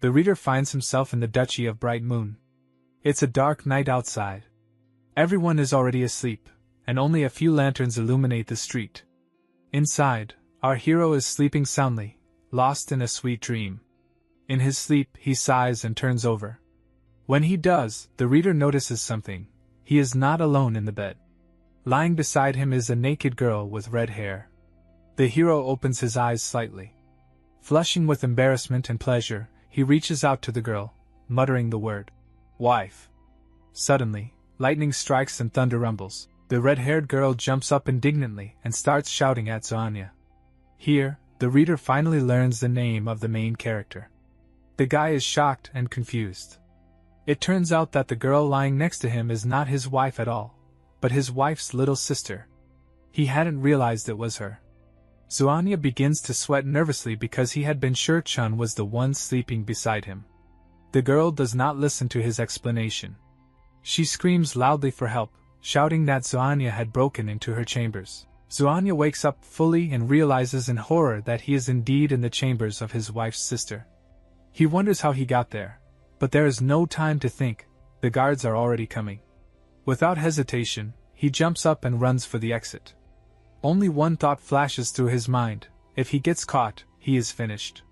The reader finds himself in the Duchy of Bright Moon. It's a dark night outside. Everyone is already asleep, and only a few lanterns illuminate the street. Inside, our hero is sleeping soundly, lost in a sweet dream. In his sleep, he sighs and turns over. When he does, the reader notices something. He is not alone in the bed. Lying beside him is a naked girl with red hair. The hero opens his eyes slightly. Flushing with embarrassment and pleasure, he reaches out to the girl, muttering the word, "Wife." Suddenly, lightning strikes and thunder rumbles. The red-haired girl jumps up indignantly and starts shouting at Zoanya. Here, the reader finally learns the name of the main character. The guy is shocked and confused. It turns out that the girl lying next to him is not his wife at all, but his wife's little sister. He hadn't realized it was her. Zoanya begins to sweat nervously because he had been sure Chun was the one sleeping beside him. The girl does not listen to his explanation. She screams loudly for help, shouting that Zoanya had broken into her chambers. Zoanya wakes up fully and realizes in horror that he is indeed in the chambers of his wife's sister. He wonders how he got there, but there is no time to think, the guards are already coming. Without hesitation, he jumps up and runs for the exit. Only one thought flashes through his mind: if he gets caught, he is finished.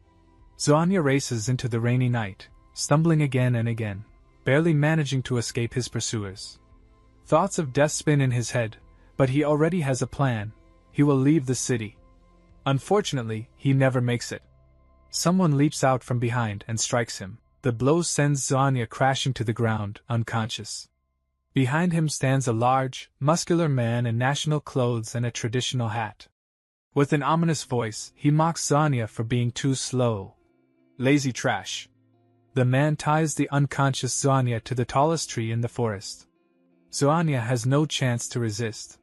Zoanya races into the rainy night, stumbling again and again, barely managing to escape his pursuers. Thoughts of death spin in his head, but he already has a plan. He will leave the city. Unfortunately, he never makes it. Someone leaps out from behind and strikes him. The blow sends Zoanya crashing to the ground, unconscious. Behind him stands a large, muscular man in national clothes and a traditional hat. With an ominous voice, he mocks Zoanya for being too slow. "Lazy trash." The man ties the unconscious Zoanya to the tallest tree in the forest. Zoanya has no chance to resist.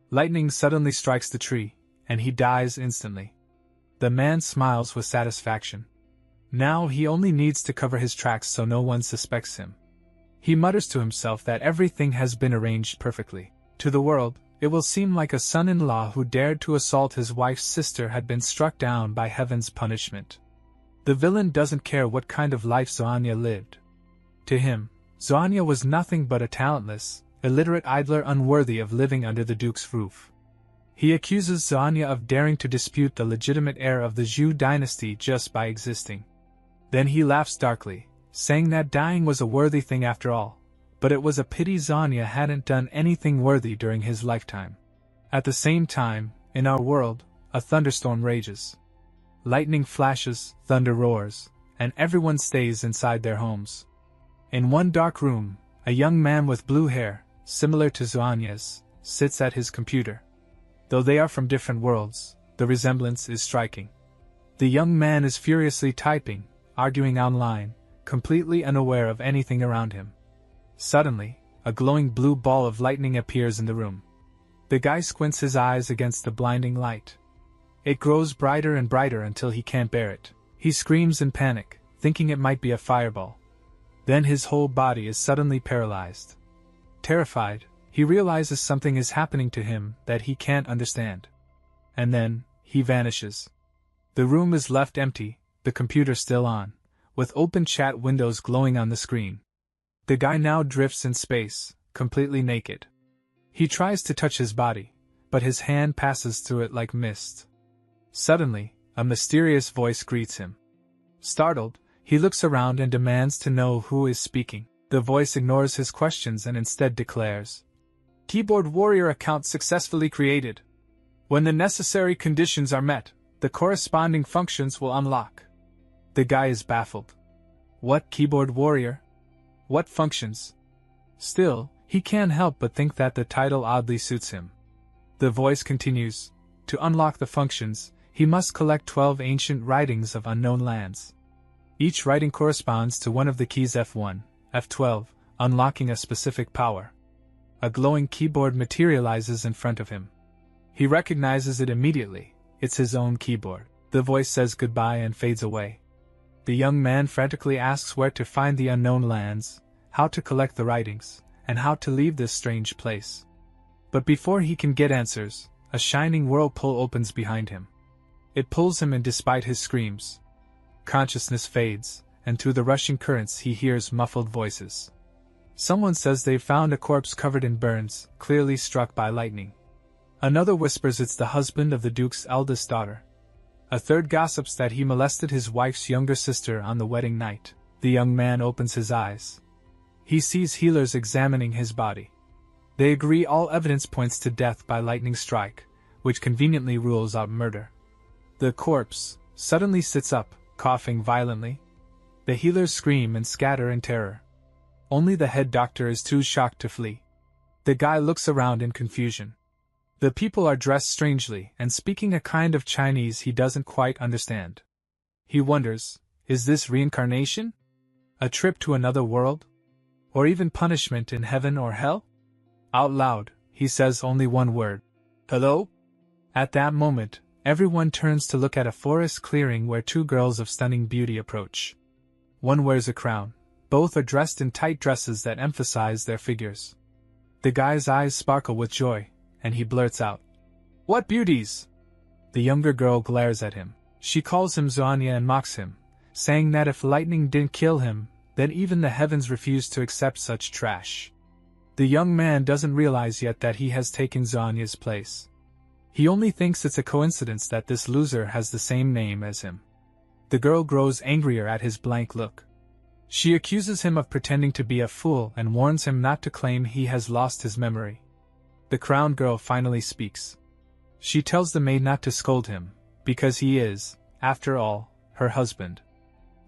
Lightning suddenly strikes the tree, and he dies instantly. The man smiles with satisfaction. Now he only needs to cover his tracks so no one suspects him. He mutters to himself that everything has been arranged perfectly. To the world, it will seem like a son-in-law who dared to assault his wife's sister had been struck down by heaven's punishment. The villain doesn't care what kind of life Zoanya lived. To him, Zoanya was nothing but a talentless, illiterate idler unworthy of living under the Duke's roof. He accuses Zoanya of daring to dispute the legitimate heir of the Zhou dynasty just by existing. Then he laughs darkly, saying that dying was a worthy thing after all, but it was a pity Zoanya hadn't done anything worthy during his lifetime. At the same time, in our world, a thunderstorm rages. Lightning flashes, thunder roars, and everyone stays inside their homes. In one dark room, a young man with blue hair, similar to Zoanya's, sits at his computer. Though they are from different worlds, the resemblance is striking. The young man is furiously typing, arguing online, completely unaware of anything around him. Suddenly, a glowing blue ball of lightning appears in the room. The guy squints his eyes against the blinding light. It grows brighter and brighter until he can't bear it. He screams in panic, thinking it might be a fireball. Then his whole body is suddenly paralyzed. Terrified, he realizes something is happening to him that he can't understand. And then, he vanishes. The room is left empty, the computer still on, with open chat windows glowing on the screen. The guy now drifts in space, completely naked. He tries to touch his body, but his hand passes through it like mist. Suddenly, a mysterious voice greets him. Startled, he looks around and demands to know who is speaking. The voice ignores his questions and instead declares, "Keyboard Warrior account successfully created. When the necessary conditions are met, the corresponding functions will unlock." The guy is baffled. What Keyboard Warrior? What functions? Still, he can't help but think that the title oddly suits him. The voice continues, "To unlock the functions, he must collect 12 ancient writings of unknown lands. Each writing corresponds to one of the keys F1, F12, unlocking a specific power." A glowing keyboard materializes in front of him. He recognizes it immediately. It's his own keyboard. The voice says goodbye and fades away. The young man frantically asks where to find the unknown lands, how to collect the writings, and how to leave this strange place. But before he can get answers, a shining whirlpool opens behind him. It pulls him in despite his screams. Consciousness fades, and through the rushing currents he hears muffled voices. Someone says they've found a corpse covered in burns, clearly struck by lightning. Another whispers it's the husband of the Duke's eldest daughter. A third gossips that he molested his wife's younger sister on the wedding night. The young man opens his eyes. He sees healers examining his body. They agree all evidence points to death by lightning strike, which conveniently rules out murder. The corpse suddenly sits up, coughing violently. The healers scream and scatter in terror. Only the head doctor is too shocked to flee. The guy looks around in confusion. The people are dressed strangely and speaking a kind of Chinese he doesn't quite understand. He wonders, is this reincarnation? A trip to another world? Or even punishment in heaven or hell? Out loud, he says only one word. Hello? At that moment, everyone turns to look at a forest clearing where two girls of stunning beauty approach. One wears a crown. Both are dressed in tight dresses that emphasize their figures. The guy's eyes sparkle with joy, and he blurts out, "What beauties!" The younger girl glares at him. She calls him Zuanya and mocks him, saying that if lightning didn't kill him, then even the heavens refuse to accept such trash. The young man doesn't realize yet that he has taken Zuanya's place. He only thinks it's a coincidence that this loser has the same name as him. The girl grows angrier at his blank look. She accuses him of pretending to be a fool and warns him not to claim he has lost his memory. The crowned girl finally speaks. She tells the maid not to scold him, because he is, after all, her husband.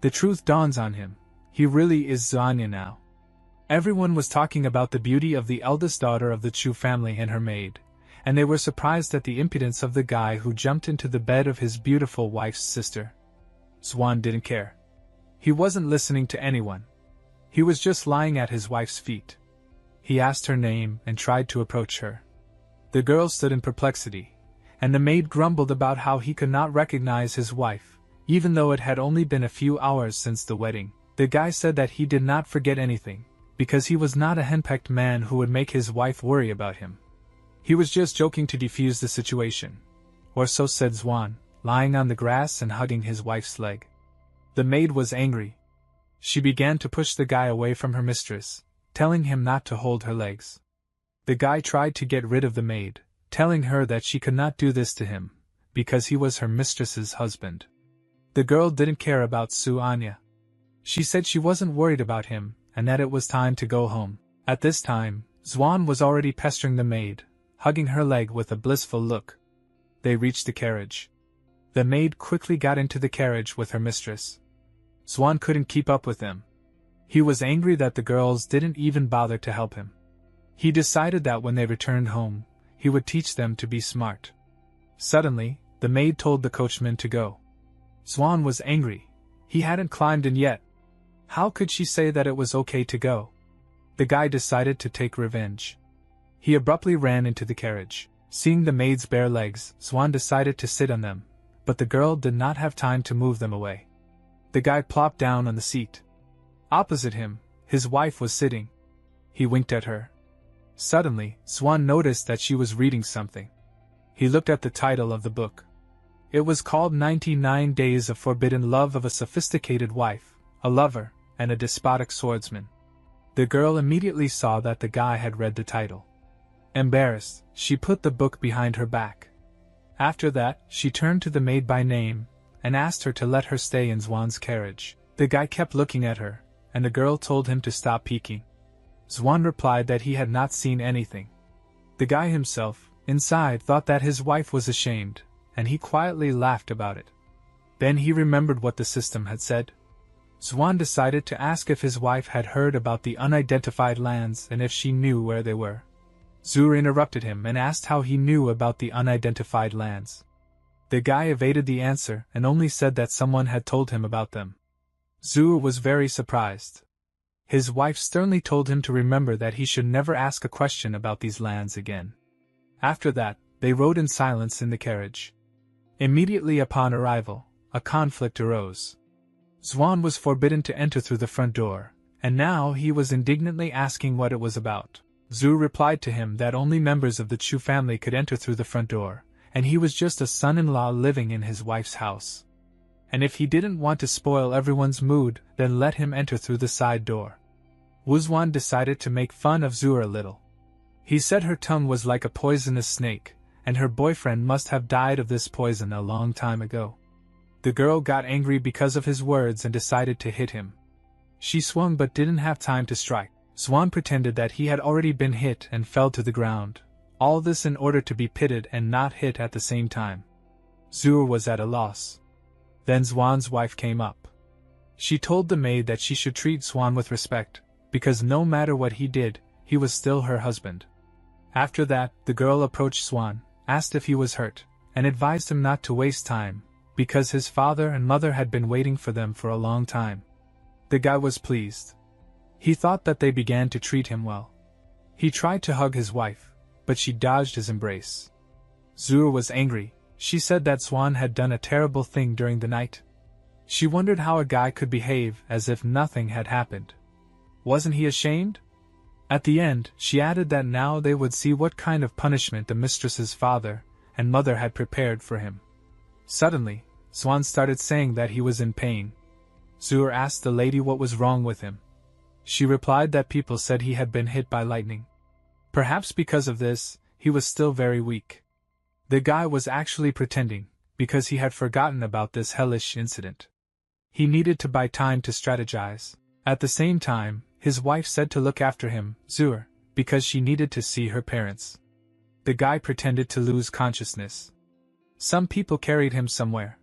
The truth dawns on him. He really is Zuanya now. Everyone was talking about the beauty of the eldest daughter of the Chu family and her maid, and they were surprised at the impudence of the guy who jumped into the bed of his beautiful wife's sister. Zwan didn't care. He wasn't listening to anyone. He was just lying at his wife's feet. He asked her name and tried to approach her. The girl stood in perplexity, and the maid grumbled about how he could not recognize his wife, even though it had only been a few hours since the wedding. The guy said that he did not forget anything, because he was not a henpecked man who would make his wife worry about him. He was just joking to defuse the situation. Or so said Zwan, lying on the grass and hugging his wife's leg. The maid was angry. She began to push the guy away from her mistress, telling him not to hold her legs. The guy tried to get rid of the maid, telling her that she could not do this to him, because he was her mistress's husband. The girl didn't care about Zuanya. She said she wasn't worried about him, and that it was time to go home. At this time, Zwan was already pestering the maid, hugging her leg with a blissful look. They reached the carriage. The maid quickly got into the carriage with her mistress. Zwan couldn't keep up with them. He was angry that the girls didn't even bother to help him. He decided that when they returned home, he would teach them to be smart. Suddenly, the maid told the coachman to go. Zwan was angry. He hadn't climbed in yet. How could she say that it was okay to go? The guy decided to take revenge. He abruptly ran into the carriage. Seeing the maid's bare legs, Zwan decided to sit on them, but the girl did not have time to move them away. The guy plopped down on the seat. Opposite him, his wife was sitting. He winked at her. Suddenly, Zwan noticed that she was reading something. He looked at the title of the book. It was called 99 Days of Forbidden Love of a Sophisticated Wife, a Lover, and a Despotic Swordsman. The girl immediately saw that the guy had read the title. Embarrassed, she put the book behind her back. After that, she turned to the maid by name, and asked her to let her stay in Zwan's carriage. The guy kept looking at her, and the girl told him to stop peeking. Zwan replied that he had not seen anything. The guy himself, inside, thought that his wife was ashamed, and he quietly laughed about it. Then he remembered what the system had said. Zwan decided to ask if his wife had heard about the unidentified lands and if she knew where they were. Zur interrupted him and asked how he knew about the unidentified lands. The guy evaded the answer and only said that someone had told him about them. Zur was very surprised. His wife sternly told him to remember that he should never ask a question about these lands again. After that, they rode in silence in the carriage. Immediately upon arrival, a conflict arose. Zwan was forbidden to enter through the front door, and now he was indignantly asking what it was about. Zhu replied to him that only members of the Chu family could enter through the front door, and he was just a son-in-law living in his wife's house. and if he didn't want to spoil everyone's mood, then let him enter through the side door. Wuzwan decided to make fun of Zur a little. He said her tongue was like a poisonous snake, and her boyfriend must have died of this poison a long time ago. The girl got angry because of his words and decided to hit him. She swung but didn't have time to strike. Swan pretended that he had already been hit and fell to the ground, all this in order to be pitted and not hit at the same time. Zur was at a loss. Then Swan's wife came up. She told the maid that she should treat Swan with respect, because no matter what he did, he was still her husband. After that, the girl approached Swan, asked if he was hurt, and advised him not to waste time, because his father and mother had been waiting for them for a long time. The guy was pleased. He thought that they began to treat him well. He tried to hug his wife, but she dodged his embrace. Zur was angry. She said that Swan had done a terrible thing during the night. She wondered how a guy could behave as if nothing had happened. Wasn't he ashamed? At the end, she added that now they would see what kind of punishment the mistress's father and mother had prepared for him. Suddenly, Swan started saying that he was in pain. Zur asked the lady what was wrong with him. She replied that people said he had been hit by lightning. Perhaps because of this, he was still very weak. The guy was actually pretending, because he had forgotten about this hellish incident. He needed to buy time to strategize. At the same time, his wife said to look after him, Zur, because she needed to see her parents. The guy pretended to lose consciousness. Some people carried him somewhere.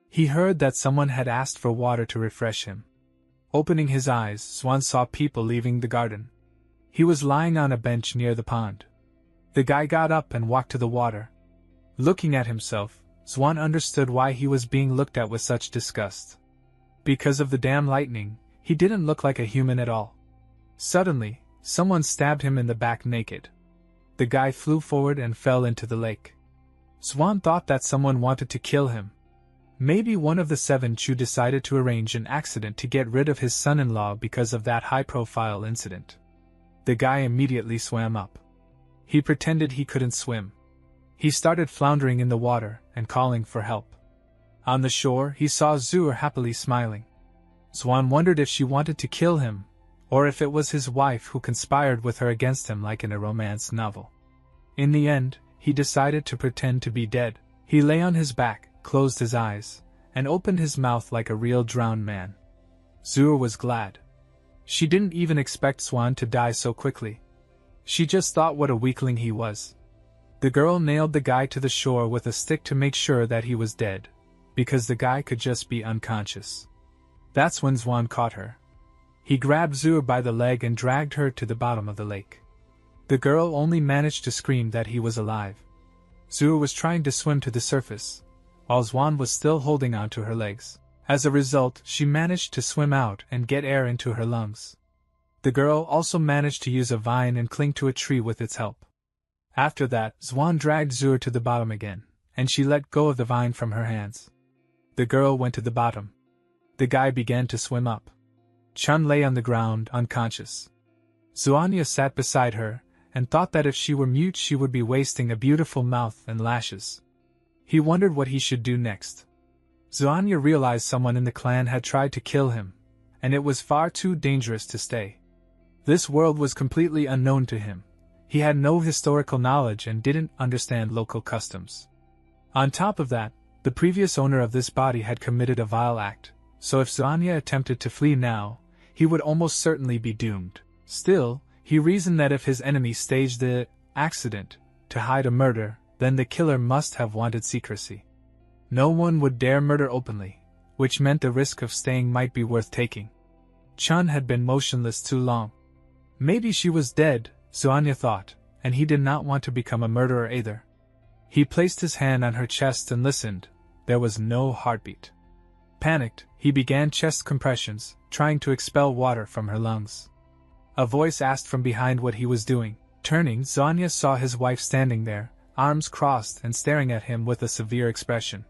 He heard that someone had asked for water to refresh him. Opening his eyes, Swan saw people leaving the garden. He was lying on a bench near the pond. The guy got up and walked to the water. Looking at himself, Swan understood why he was being looked at with such disgust. Because of the damn lightning, he didn't look like a human at all. Suddenly, someone stabbed him in the back naked. The guy flew forward and fell into the lake. Swan thought that someone wanted to kill him. Maybe one of the 7 Chu decided to arrange an accident to get rid of his son-in-law because of that high-profile incident. The guy immediately swam up. He pretended he couldn't swim. He started floundering in the water and calling for help. On the shore, he saw Zur happily smiling. Swan wondered if she wanted to kill him, or if it was his wife who conspired with her against him like in a romance novel. In the end, he decided to pretend to be dead. He lay on his back, closed his eyes, and opened his mouth like a real drowned man. Zur was glad. She didn't even expect Swan to die so quickly. She just thought what a weakling he was. The girl nailed the guy to the shore with a stick to make sure that he was dead, because the guy could just be unconscious. That's when Swan caught her. He grabbed Zur by the leg and dragged her to the bottom of the lake. The girl only managed to scream that he was alive. Zur was trying to swim to the surface, while Swan was still holding on to her legs. As a result, she managed to swim out and get air into her lungs. The girl also managed to use a vine and cling to a tree with its help. After that, Swan dragged Zur to the bottom again, and she let go of the vine from her hands. The girl went to the bottom. The guy began to swim up. Chun lay on the ground, unconscious. Zuanya sat beside her, and thought that if she were mute she would be wasting a beautiful mouth and lashes. He wondered what he should do next. Zuanya realized someone in the clan had tried to kill him, and it was far too dangerous to stay. This world was completely unknown to him. He had no historical knowledge and didn't understand local customs. On top of that, the previous owner of this body had committed a vile act, so if Zuanya attempted to flee now, he would almost certainly be doomed. Still, he reasoned that if his enemy staged the accident to hide a murder, then the killer must have wanted secrecy. No one would dare murder openly, which meant the risk of staying might be worth taking. Chun had been motionless too long. Maybe she was dead, Zuanya thought, and he did not want to become a murderer either. He placed his hand on her chest and listened. There was no heartbeat. Panicked, he began chest compressions, trying to expel water from her lungs. A voice asked from behind what he was doing. Turning, Zuanya saw his wife standing there, arms crossed and staring at him with a severe expression.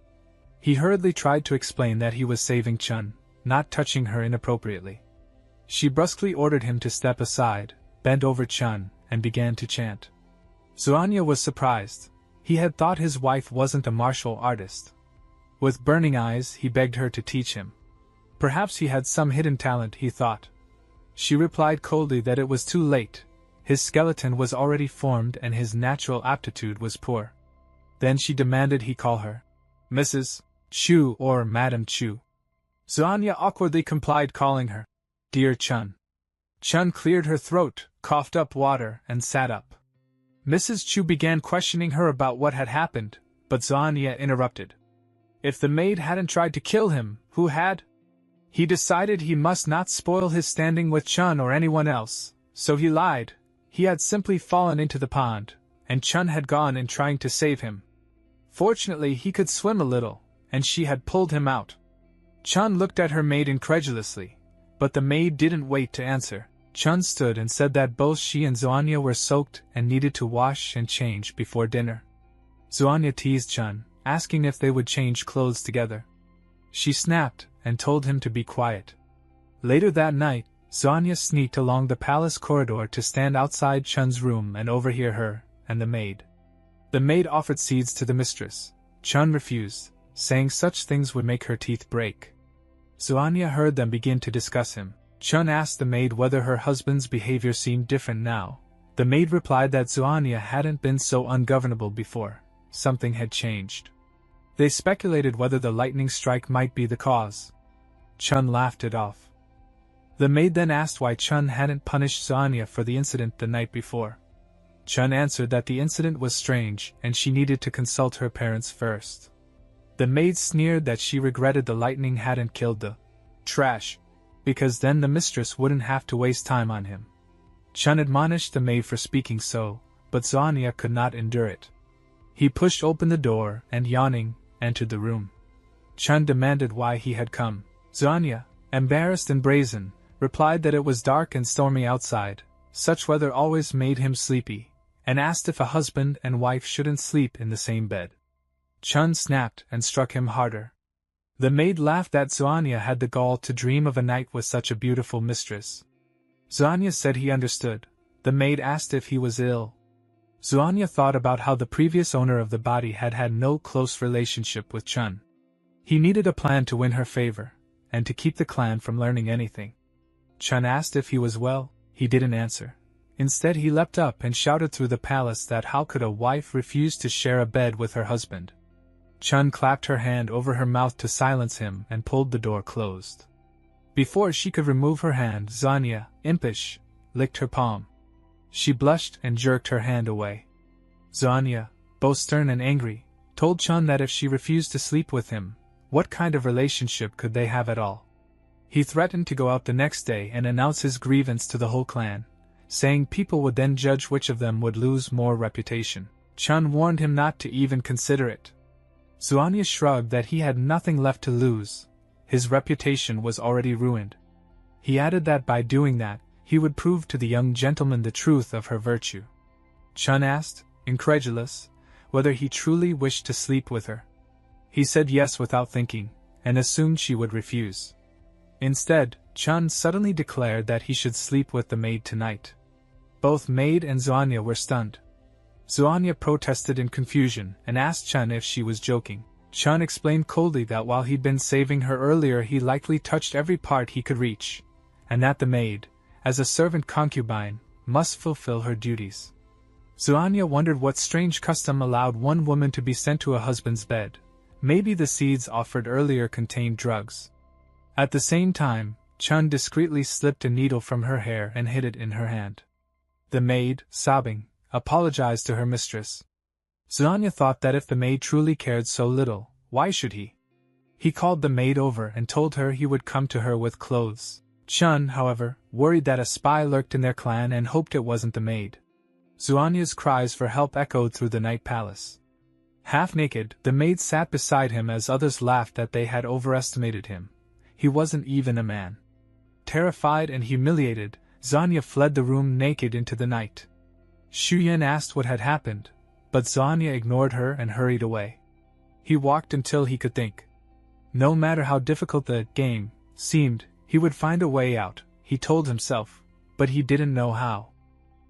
He hurriedly tried to explain that he was saving Chun, not touching her inappropriately. She brusquely ordered him to step aside, bent over Chun, and began to chant. Zuanya was surprised. He had thought his wife wasn't a martial artist. With burning eyes, he begged her to teach him. Perhaps he had some hidden talent, he thought. She replied coldly that it was too late. His skeleton was already formed and his natural aptitude was poor. Then she demanded he call her Mrs. Chu or Madam Chu. Xuanya awkwardly complied, calling her Dear Chun. Chun cleared her throat, coughed up water, and sat up. Mrs. Chu began questioning her about what had happened, but Xuanya interrupted. If the maid hadn't tried to kill him, who had? He decided he must not spoil his standing with Chun or anyone else, so he lied. He had simply fallen into the pond, and Chun had gone in trying to save him. Fortunately, he could swim a little, and she had pulled him out. Chun looked at her maid incredulously, but the maid didn't wait to answer. Chun stood and said that both she and Xuanya were soaked and needed to wash and change before dinner. Xuanya teased Chun, asking if they would change clothes together. She snapped and told him to be quiet. Later that night, Xuanya sneaked along the palace corridor to stand outside Chun's room and overhear her and the maid. The maid offered seeds to the mistress. Chun refused, saying such things would make her teeth break. Xuanya heard them begin to discuss him. Chun asked the maid whether her husband's behavior seemed different now. The maid replied that Xuanya hadn't been so ungovernable before. Something had changed. They speculated whether the lightning strike might be the cause. Chun laughed it off. The maid then asked why Chun hadn't punished Xuanya for the incident the night before. Chun answered that the incident was strange and she needed to consult her parents first. The maid sneered that she regretted the lightning hadn't killed the trash, because then the mistress wouldn't have to waste time on him. Chun admonished the maid for speaking so, but Xuanya could not endure it. He pushed open the door and, yawning, entered the room. Chun demanded why he had come. Xuanya, embarrassed and brazen, replied that it was dark and stormy outside. Such weather always made him sleepy, and asked if a husband and wife shouldn't sleep in the same bed. Chun snapped and struck him harder. The maid laughed that Xuanya had the gall to dream of a night with such a beautiful mistress. Xuanya said he understood. The maid asked if he was ill. Xuanya thought about how the previous owner of the body had had no close relationship with Chun. He needed a plan to win her favor, and to keep the clan from learning anything. Chun asked if he was well. He didn't answer. Instead, he leapt up and shouted through the palace that how could a wife refuse to share a bed with her husband. Chun clapped her hand over her mouth to silence him and pulled the door closed. Before she could remove her hand, Xuanya, impish, licked her palm. She blushed and jerked her hand away. Xuanya, both stern and angry, told Chun that if she refused to sleep with him, what kind of relationship could they have at all? He threatened to go out the next day and announce his grievance to the whole clan, saying people would then judge which of them would lose more reputation. Chun warned him not to even consider it. Xuanya shrugged that he had nothing left to lose. His reputation was already ruined. He added that by doing that, he would prove to the young gentleman the truth of her virtue. Chun asked, incredulous, whether he truly wished to sleep with her. He said yes without thinking, and assumed she would refuse. Instead, Chun suddenly declared that he should sleep with the maid tonight. Both maid and Xuanya were stunned. Xuanya protested in confusion and asked Chun if she was joking. Chun explained coldly that while he'd been saving her earlier, he likely touched every part he could reach, and that the maid, as a servant concubine, must fulfill her duties. Xuanya wondered what strange custom allowed one woman to be sent to a husband's bed. Maybe the seeds offered earlier contained drugs. At the same time, Chun discreetly slipped a needle from her hair and hid it in her hand. The maid, sobbing, apologized to her mistress. Xuanya thought that if the maid truly cared so little, why should he? He called the maid over and told her he would come to her with clothes. Chun, however, worried that a spy lurked in their clan and hoped it wasn't the maid. Xuanya's cries for help echoed through the night palace. Half-naked, the maid sat beside him as others laughed that they had overestimated him. He wasn't even a man. Terrified and humiliated, Xuanya fled the room naked into the night. Xu Yan asked what had happened, but Xuanya ignored her and hurried away. He walked until he could think. No matter how difficult the game seemed, he would find a way out, he told himself, but he didn't know how.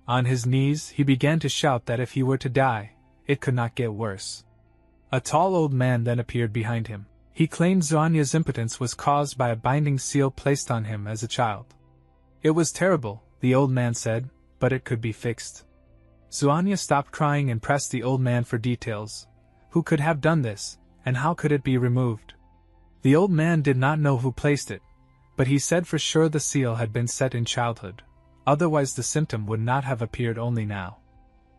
On his knees, he began to shout that if he were to die, it could not get worse. A tall old man then appeared behind him. He claimed Xuanya's impotence was caused by a binding seal placed on him as a child. It was terrible, the old man said, but it could be fixed. Xuanya stopped crying and pressed the old man for details. Who could have done this, and how could it be removed? The old man did not know who placed it, but he said for sure the seal had been set in childhood, otherwise the symptom would not have appeared only now.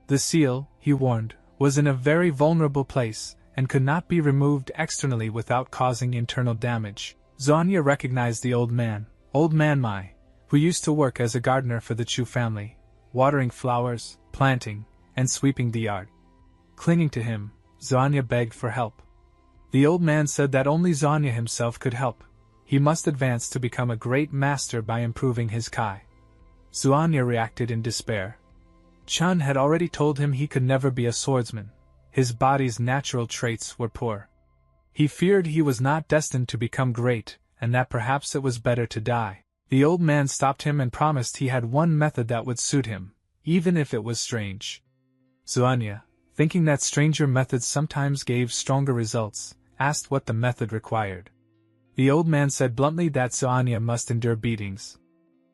The seal, he warned, was in a very vulnerable place, and could not be removed externally without causing internal damage. Xuanya recognized the old man Manhwa, who used to work as a gardener for the Chu family, watering flowers, planting, and sweeping the yard. Clinging to him, Xuanya begged for help. The old man said that only Xuanya himself could help. He must advance to become a great master by improving his kai. Xuanya reacted in despair. Chun had already told him he could never be a swordsman. His body's natural traits were poor. He feared he was not destined to become great, and that perhaps it was better to die. The old man stopped him and promised he had one method that would suit him, even if it was strange. Xuanya, thinking that stranger methods sometimes gave stronger results, asked what the method required. The old man said bluntly that Xuanya must endure beatings.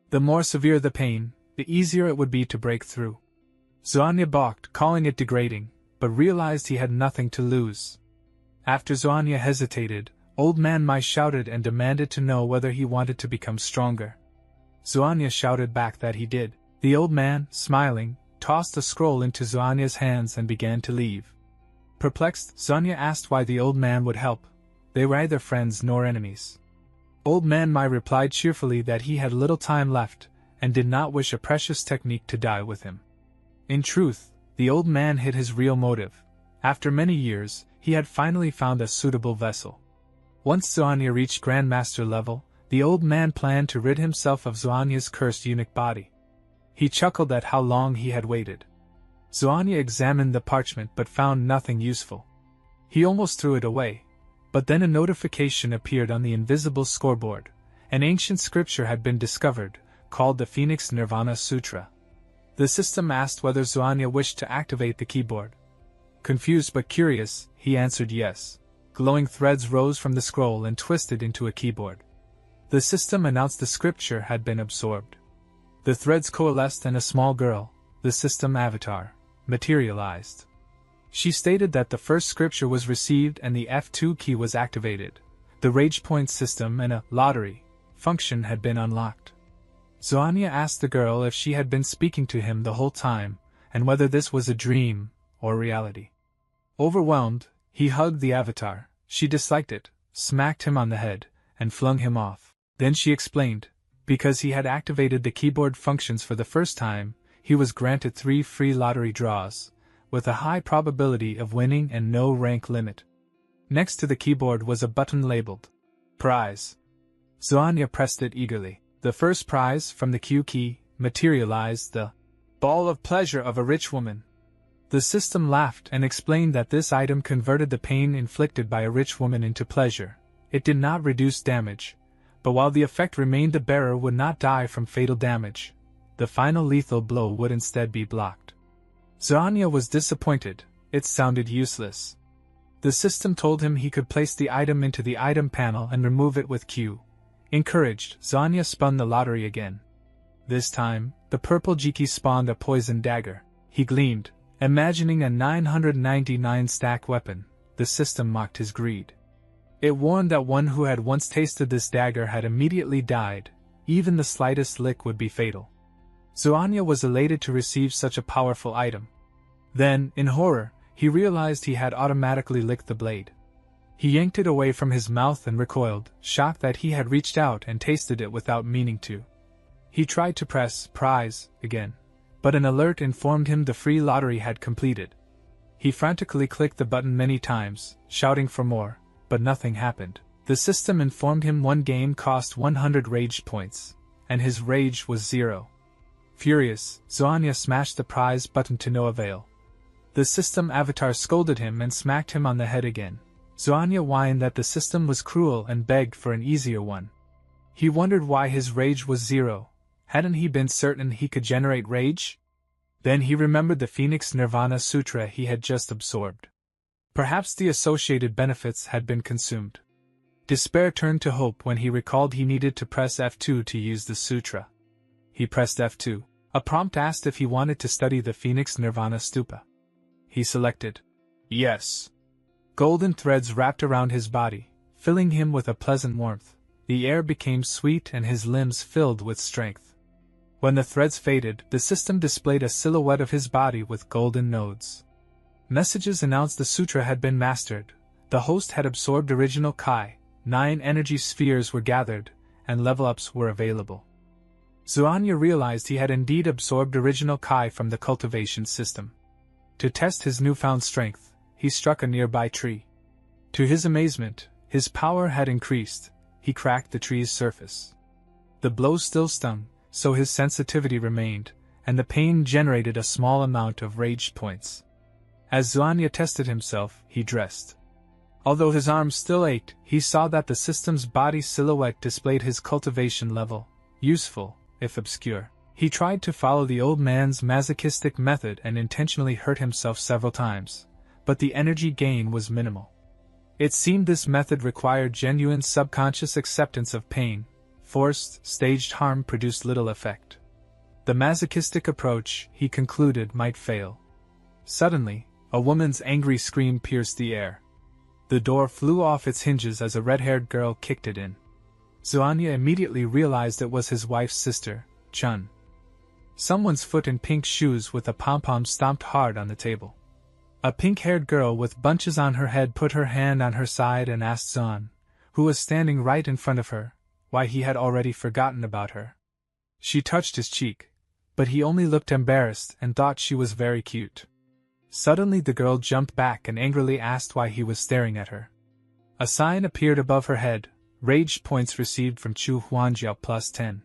The more severe the pain, the easier it would be to break through. Xuanya balked, calling it degrading, but realized he had nothing to lose. After Xuanya hesitated, old man Mai shouted and demanded to know whether he wanted to become stronger. Xuanya shouted back that he did. The old man, smiling, tossed the scroll into Xuanya's hands and began to leave. Perplexed, Xuanya asked why the old man would help. They were neither friends nor enemies. Old man Mai replied cheerfully that he had little time left, and did not wish a precious technique to die with him. In truth, the old man hid his real motive. After many years, he had finally found a suitable vessel. Once Xuanya reached Grandmaster level, the old man planned to rid himself of Xuanya's cursed eunuch body. He chuckled at how long he had waited. Xuanya examined the parchment but found nothing useful. He almost threw it away, but then a notification appeared on the invisible scoreboard. An ancient scripture had been discovered, called the Phoenix Nirvana Sutra. The system asked whether Xuanya wished to activate the keyboard. Confused but curious, he answered yes. Glowing threads rose from the scroll and twisted into a keyboard. The system announced the scripture had been absorbed. The threads coalesced and a small girl, the system avatar, materialized. She stated that the first scripture was received and the F2 key was activated. The rage point system and a lottery function had been unlocked. Xuanya asked the girl if she had been speaking to him the whole time, and whether this was a dream or reality. Overwhelmed, he hugged the avatar. She disliked it, smacked him on the head, and flung him off. Then she explained, because he had activated the keyboard functions for the first time, he was granted 3 free lottery draws, with a high probability of winning and no rank limit. Next to the keyboard was a button labeled Prize. Xuanya pressed it eagerly. The first prize, from the Q key, materialized the ball of pleasure of a rich woman. The system laughed and explained that this item converted the pain inflicted by a rich woman into pleasure. It did not reduce damage, but while the effect remained, the bearer would not die from fatal damage. The final lethal blow would instead be blocked. Xuanya was disappointed. It sounded useless. The system told him he could place the item into the item panel and remove it with Q. Encouraged, Xuanya spun the lottery again. This time, the purple Jiki spawned a poison dagger. He gleamed, imagining a 999 stack weapon. The system mocked his greed. It warned that one who had once tasted this dagger had immediately died. Even the slightest lick would be fatal. Xuanya was elated to receive such a powerful item. Then, in horror, he realized he had automatically licked the blade. He yanked it away from his mouth and recoiled, shocked that he had reached out and tasted it without meaning to. He tried to press prize again, but an alert informed him the free lottery had completed. He frantically clicked the button many times, shouting for more, but nothing happened. The system informed him one game cost 100 rage points, and his rage was 0. Furious, Xuanya smashed the prize button to no avail. The system avatar scolded him and smacked him on the head again. Xuanya whined that the system was cruel and begged for an easier one. He wondered why his rage was 0. Hadn't he been certain he could generate rage? Then he remembered the Phoenix Nirvana Sutra he had just absorbed. Perhaps the associated benefits had been consumed. Despair turned to hope when he recalled he needed to press F2 to use the sutra. He pressed F2. A prompt asked if he wanted to study the Phoenix Nirvana Stupa. He selected yes. Golden threads wrapped around his body, filling him with a pleasant warmth. The air became sweet and his limbs filled with strength. When the threads faded, the system displayed a silhouette of his body with golden nodes. Messages announced the sutra had been mastered, the host had absorbed original Kai, 9 energy spheres were gathered, and level-ups were available. Xuanya realized he had indeed absorbed original Kai from the cultivation system. To test his newfound strength, he struck a nearby tree. To his amazement, his power had increased. He cracked the tree's surface. The blow still stung, so his sensitivity remained, and the pain generated a small amount of rage points. As Xuanya tested himself, he dressed. Although his arms still ached, he saw that the system's body silhouette displayed his cultivation level, useful, if obscure. He tried to follow the old man's masochistic method and intentionally hurt himself several times, but the energy gain was minimal. It seemed this method required genuine subconscious acceptance of pain. Forced, staged harm produced little effect. The masochistic approach, he concluded, might fail. Suddenly, a woman's angry scream pierced the air. The door flew off its hinges as a red-haired girl kicked it in. Xuanya immediately realized it was his wife's sister, Chun. Someone's foot in pink shoes with a pom-pom stomped hard on the table. A pink-haired girl with bunches on her head put her hand on her side and asked Xuan, who was standing right in front of her, why he had already forgotten about her. She touched his cheek, but he only looked embarrassed and thought she was very cute. Suddenly the girl jumped back and angrily asked why he was staring at her. A sign appeared above her head, rage points received from Chu Huanjiao plus 10.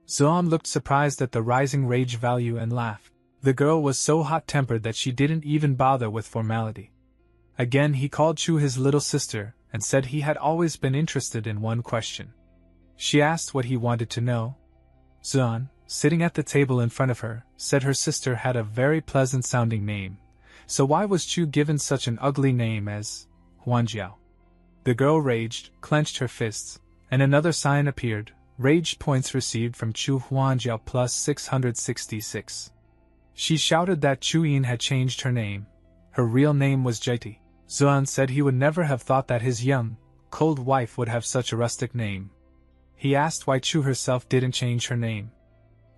Xuan looked surprised at the rising rage value and laughed. The girl was so hot-tempered that she didn't even bother with formality. Again he called Chu his little sister and said he had always been interested in one question. She asked what he wanted to know. Xuan, sitting at the table in front of her, said her sister had a very pleasant-sounding name. So why was Chu given such an ugly name as Huanjiao? The girl raged, clenched her fists, and another sign appeared, rage points received from Chu Huanjiao plus 666. She shouted that Chu Yin had changed her name. Her real name was Jaiti. Xuan said he would never have thought that his young, cold wife would have such a rustic name. He asked why Chu herself didn't change her name.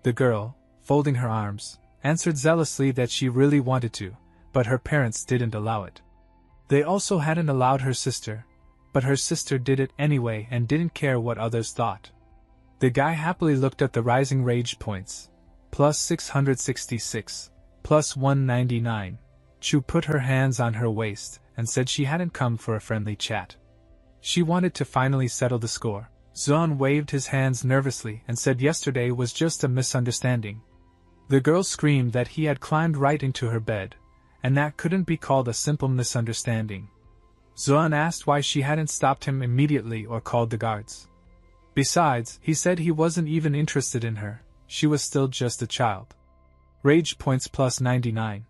The girl, folding her arms, answered zealously that she really wanted to, but her parents didn't allow it. They also hadn't allowed her sister, but her sister did it anyway and didn't care what others thought. The guy happily looked at the rising rage points. Plus 666, plus 199. Chu put her hands on her waist and said she hadn't come for a friendly chat. She wanted to finally settle the score. Xuan waved his hands nervously and said yesterday was just a misunderstanding. The girl screamed that he had climbed right into her bed, and that couldn't be called a simple misunderstanding. Xuan asked why she hadn't stopped him immediately or called the guards. Besides, he said he wasn't even interested in her, she was still just a child. Rage points plus 99.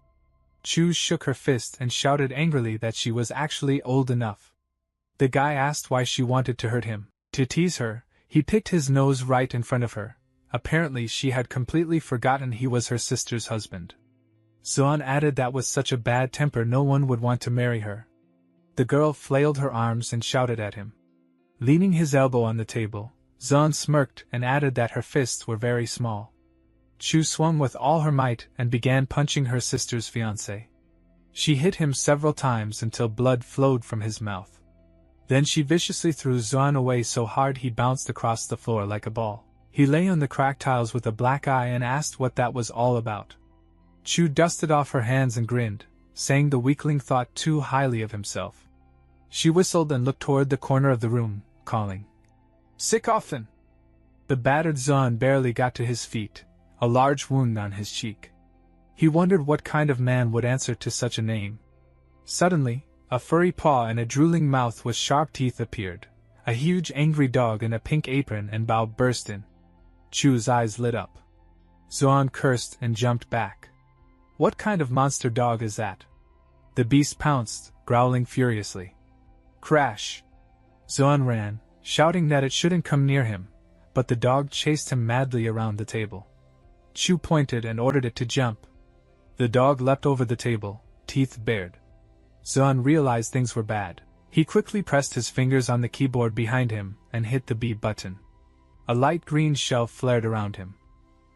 Chu shook her fist and shouted angrily that she was actually old enough. The guy asked why she wanted to hurt him. To tease her, he picked his nose right in front of her. Apparently she had completely forgotten he was her sister's husband. Xuan added that with such a bad temper no one would want to marry her. The girl flailed her arms and shouted at him. Leaning his elbow on the table, Xuan smirked and added that her fists were very small. Chu swung with all her might and began punching her sister's fiancé. She hit him several times until blood flowed from his mouth. Then she viciously threw Xuan away so hard he bounced across the floor like a ball. He lay on the cracked tiles with a black eye and asked what that was all about. Chu dusted off her hands and grinned, saying the weakling thought too highly of himself. She whistled and looked toward the corner of the room, calling, "Sick often!" The battered Xuan barely got to his feet, a large wound on his cheek. He wondered what kind of man would answer to such a name. Suddenly, a furry paw and a drooling mouth with sharp teeth appeared. A huge angry dog in a pink apron and bow burst in. Chu's eyes lit up. Xuan cursed and jumped back. What kind of monster dog is that? The beast pounced, growling furiously. Crash! Zoan ran, shouting that it shouldn't come near him, but the dog chased him madly around the table. Chu pointed and ordered it to jump. The dog leapt over the table, teeth bared. Zoan realized things were bad. He quickly pressed his fingers on the keyboard behind him and hit the B button. A light green shell flared around him.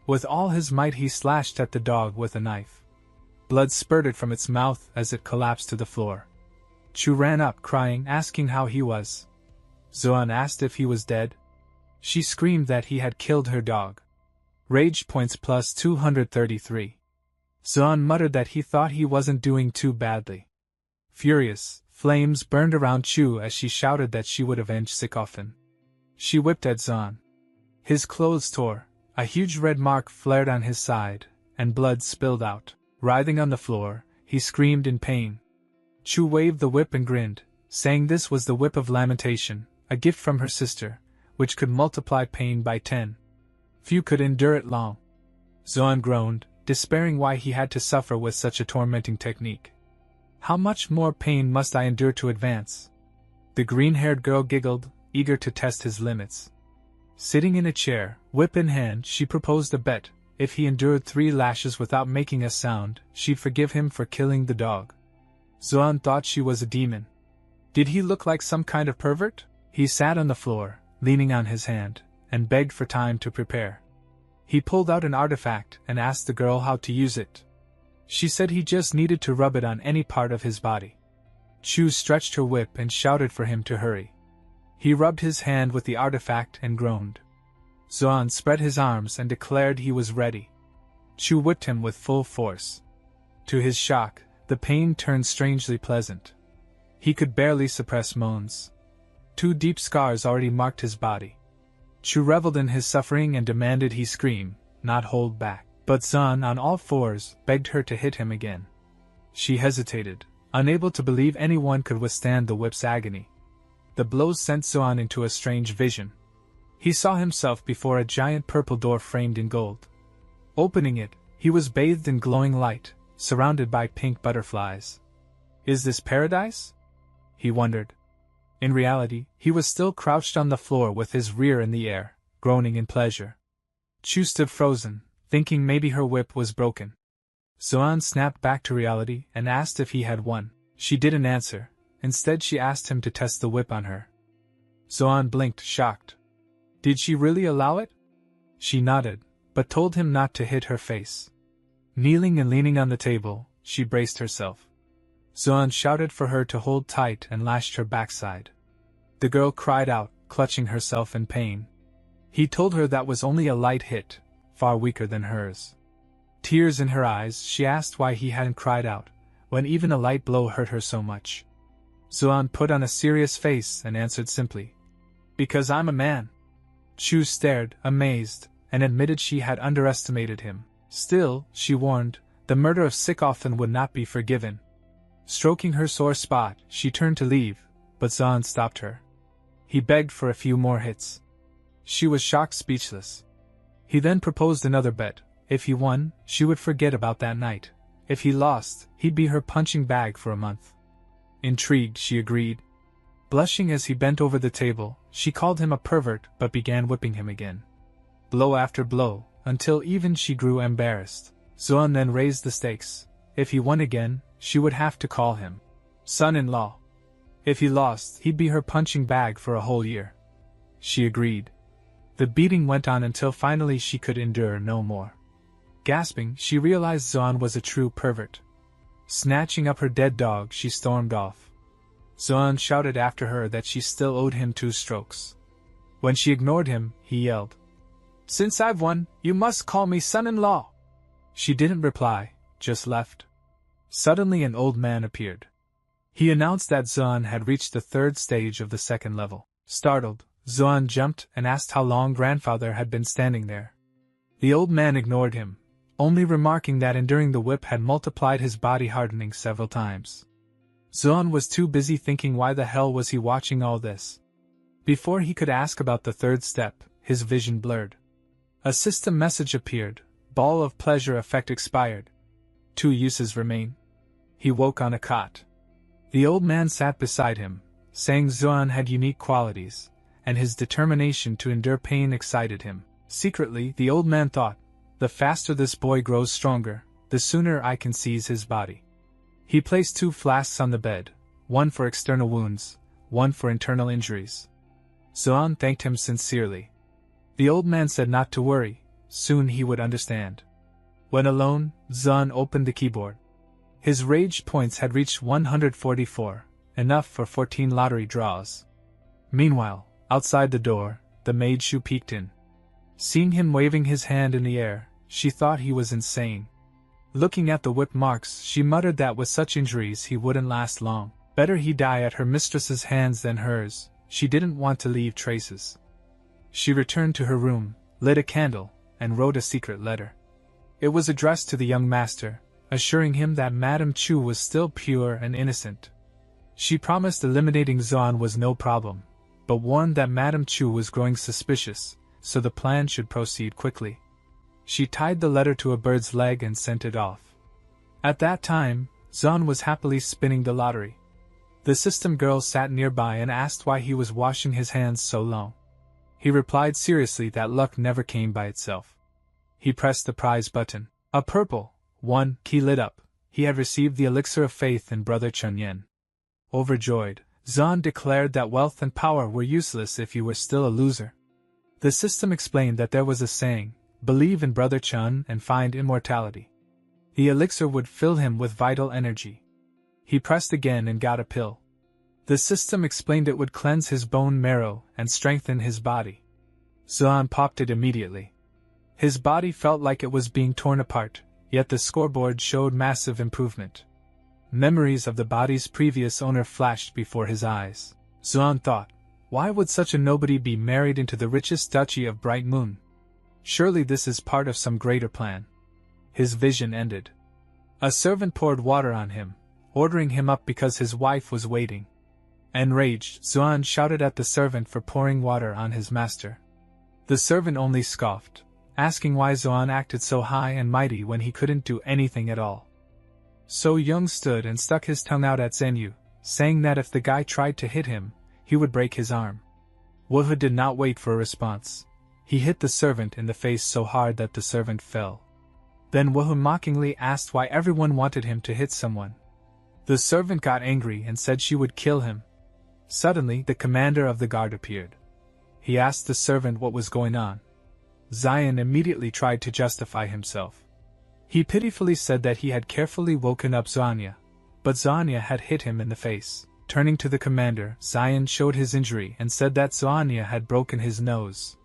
With all his might he slashed at the dog with a knife. Blood spurted from its mouth as it collapsed to the floor. Chu ran up crying, asking how he was. Zoan asked if he was dead. She screamed that he had killed her dog. Rage points plus 233. Zoan muttered that he thought he wasn't doing too badly. Furious, flames burned around Chu as she shouted that she would avenge Sikofan. She whipped at Zoan. His clothes tore, a huge red mark flared on his side, and blood spilled out. Writhing on the floor, he screamed in pain. Chu waved the whip and grinned, saying this was the whip of lamentation, a gift from her sister, which could multiply pain by 10. Few could endure it long. Zoan groaned, despairing why he had to suffer with such a tormenting technique. How much more pain must I endure to advance? The green-haired girl giggled, eager to test his limits. Sitting in a chair, whip in hand, she proposed a bet. If he endured 3 lashes without making a sound, she'd forgive him for killing the dog. Zoan thought she was a demon. Did he look like some kind of pervert? He sat on the floor, leaning on his hand, and begged for time to prepare. He pulled out an artifact and asked the girl how to use it. She said he just needed to rub it on any part of his body. Chu stretched her whip and shouted for him to hurry. He rubbed his hand with the artifact and groaned. Zoan spread his arms and declared he was ready. Chu whipped him with full force. To his shock, the pain turned strangely pleasant. He could barely suppress moans. 2 deep scars already marked his body. Chu reveled in his suffering and demanded he scream, not hold back. But Zoan, on all fours, begged her to hit him again. She hesitated, unable to believe anyone could withstand the whip's agony. The blows sent Zoan into a strange vision. He saw himself before a giant purple door framed in gold. Opening it, he was bathed in glowing light, surrounded by pink butterflies. Is this paradise? He wondered. In reality, he was still crouched on the floor with his rear in the air, groaning in pleasure. Chu stood frozen, thinking maybe her whip was broken. Zoan snapped back to reality and asked if he had won. She didn't answer. Instead she asked him to test the whip on her. Zoan blinked, shocked. Did she really allow it? She nodded, but told him not to hit her face. Kneeling and leaning on the table, she braced herself. Zoan shouted for her to hold tight and lashed her backside. The girl cried out, clutching herself in pain. He told her that was only a light hit, far weaker than hers. Tears in her eyes, she asked why he hadn't cried out, when even a light blow hurt her so much. Zoan put on a serious face and answered simply, "Because I'm a man." Chu stared, amazed, and admitted she had underestimated him. Still, she warned, the murder of Sikofan would not be forgiven. Stroking her sore spot, she turned to leave, but Zoan stopped her. He begged for a few more hits. She was shocked, speechless. He then proposed another bet. If he won, she would forget about that night. If he lost, he'd be her punching bag for a month. Intrigued, she agreed. Blushing as he bent over the table, she called him a pervert but began whipping him again. Blow after blow, until even she grew embarrassed. Zoan then raised the stakes. If he won again, she would have to call him son-in-law. If he lost, he'd be her punching bag for a whole year. She agreed. The beating went on until finally she could endure no more. Gasping, she realized Zoan was a true pervert. Snatching up her dead dog, she stormed off. Zoan shouted after her that she still owed him 2 strokes. When she ignored him, he yelled, "Since I've won, you must call me son-in-law." She didn't reply, just left. Suddenly an old man appeared. He announced that Zoan had reached the 3rd stage of the 2nd level. Startled, Zoan jumped and asked how long grandfather had been standing there. The old man ignored him, only remarking that enduring the whip had multiplied his body hardening several times. Zoan was too busy thinking why the hell was he watching all this. Before he could ask about the 3rd step, his vision blurred. A system message appeared. Ball of pleasure effect expired. 2 uses remain. He woke on a cot. The old man sat beside him, saying Zuan had unique qualities, and his determination to endure pain excited him. Secretly, the old man thought, the faster this boy grows stronger, the sooner I can seize his body. He placed 2 flasks on the bed, one for external wounds, one for internal injuries. Zuan thanked him sincerely. The old man said not to worry, soon he would understand. When alone, Zuan opened the keyboard. His rage points had reached 144, enough for 14 lottery draws. Meanwhile, outside the door, the maid Shu peeked in. Seeing him waving his hand in the air, she thought he was insane. Looking at the whip marks, she muttered that with such injuries he wouldn't last long. Better he die at her mistress's hands than hers. She didn't want to leave traces. She returned to her room, lit a candle, and wrote a secret letter. It was addressed to the young master, assuring him that Madame Chu was still pure and innocent. She promised eliminating Zuan was no problem, but warned that Madame Chu was growing suspicious, so the plan should proceed quickly. She tied the letter to a bird's leg and sent it off. At that time, Zuan was happily spinning the lottery. The system girl sat nearby and asked why he was washing his hands so long. He replied seriously that luck never came by itself. He pressed the prize button. A purple 1 key lit up. He had received the elixir of faith in Brother Chunyen. Overjoyed, Zuan declared that wealth and power were useless if you were still a loser. The system explained that there was a saying, believe in Brother Chun and find immortality. The elixir would fill him with vital energy. He pressed again and got a pill. The system explained it would cleanse his bone marrow and strengthen his body. Zuan popped it immediately. His body felt like it was being torn apart, yet the scoreboard showed massive improvement. Memories of the body's previous owner flashed before his eyes. Zuan thought, why would such a nobody be married into the richest duchy of Bright Moon? Surely this is part of some greater plan. His vision ended. A servant poured water on him, ordering him up because his wife was waiting. Enraged, Zuan shouted at the servant for pouring water on his master. The servant only scoffed, asking why Zuan acted so high and mighty when he couldn't do anything at all. So Young stood and stuck his tongue out at Zhenyu, saying that if the guy tried to hit him, he would break his arm. Wuhu did not wait for a response. He hit the servant in the face so hard that the servant fell. Then Wuhu mockingly asked why everyone wanted him to hit someone. The servant got angry and said she would kill him. Suddenly, the commander of the guard appeared. He asked the servant what was going on. Zion immediately tried to justify himself. He pitifully said that he had carefully woken up Zanya, but Zanya had hit him in the face. Turning to the commander, Zion showed his injury and said that Zanya had broken his nose.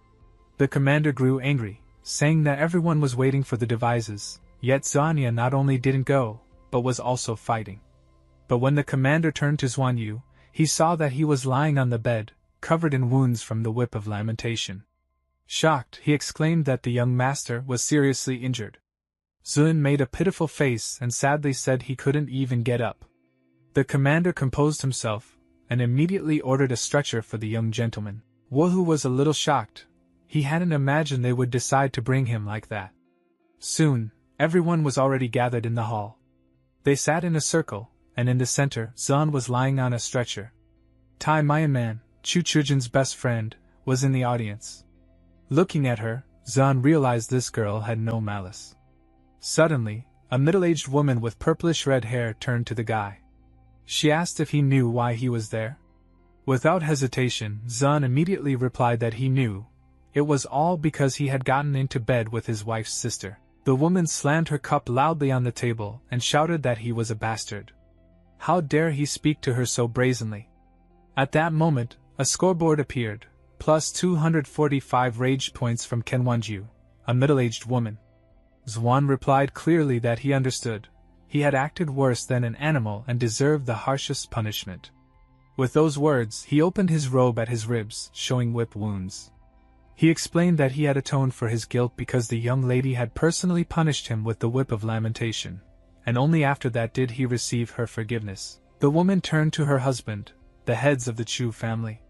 The commander grew angry, saying that everyone was waiting for the devices, yet Zanya not only didn't go, but was also fighting. But when the commander turned to Zhuanyu, he saw that he was lying on the bed, covered in wounds from the whip of lamentation. Shocked, he exclaimed that the young master was seriously injured. Zun made a pitiful face and sadly said he couldn't even get up. The commander composed himself, and immediately ordered a stretcher for the young gentleman. Wuhu was a little shocked. He hadn't imagined they would decide to bring him like that. Soon, everyone was already gathered in the hall. They sat in a circle, and in the center, Zan was lying on a stretcher. Tai Myanman, Chu Chujin's best friend, was in the audience. Looking at her, Zan realized this girl had no malice. Suddenly, a middle-aged woman with purplish-red hair turned to the guy. She asked if he knew why he was there. Without hesitation, Zan immediately replied that he knew. It was all because he had gotten into bed with his wife's sister. The woman slammed her cup loudly on the table and shouted that he was a bastard. How dare he speak to her so brazenly? At that moment, a scoreboard appeared, plus 245 rage points from Kenwanju, a middle-aged woman. Zwan replied clearly that he understood. He had acted worse than an animal and deserved the harshest punishment. With those words, he opened his robe at his ribs, showing whip wounds. He explained that he had atoned for his guilt because the young lady had personally punished him with the whip of lamentation, and only after that did he receive her forgiveness. The woman turned to her husband, the heads of the Chu family.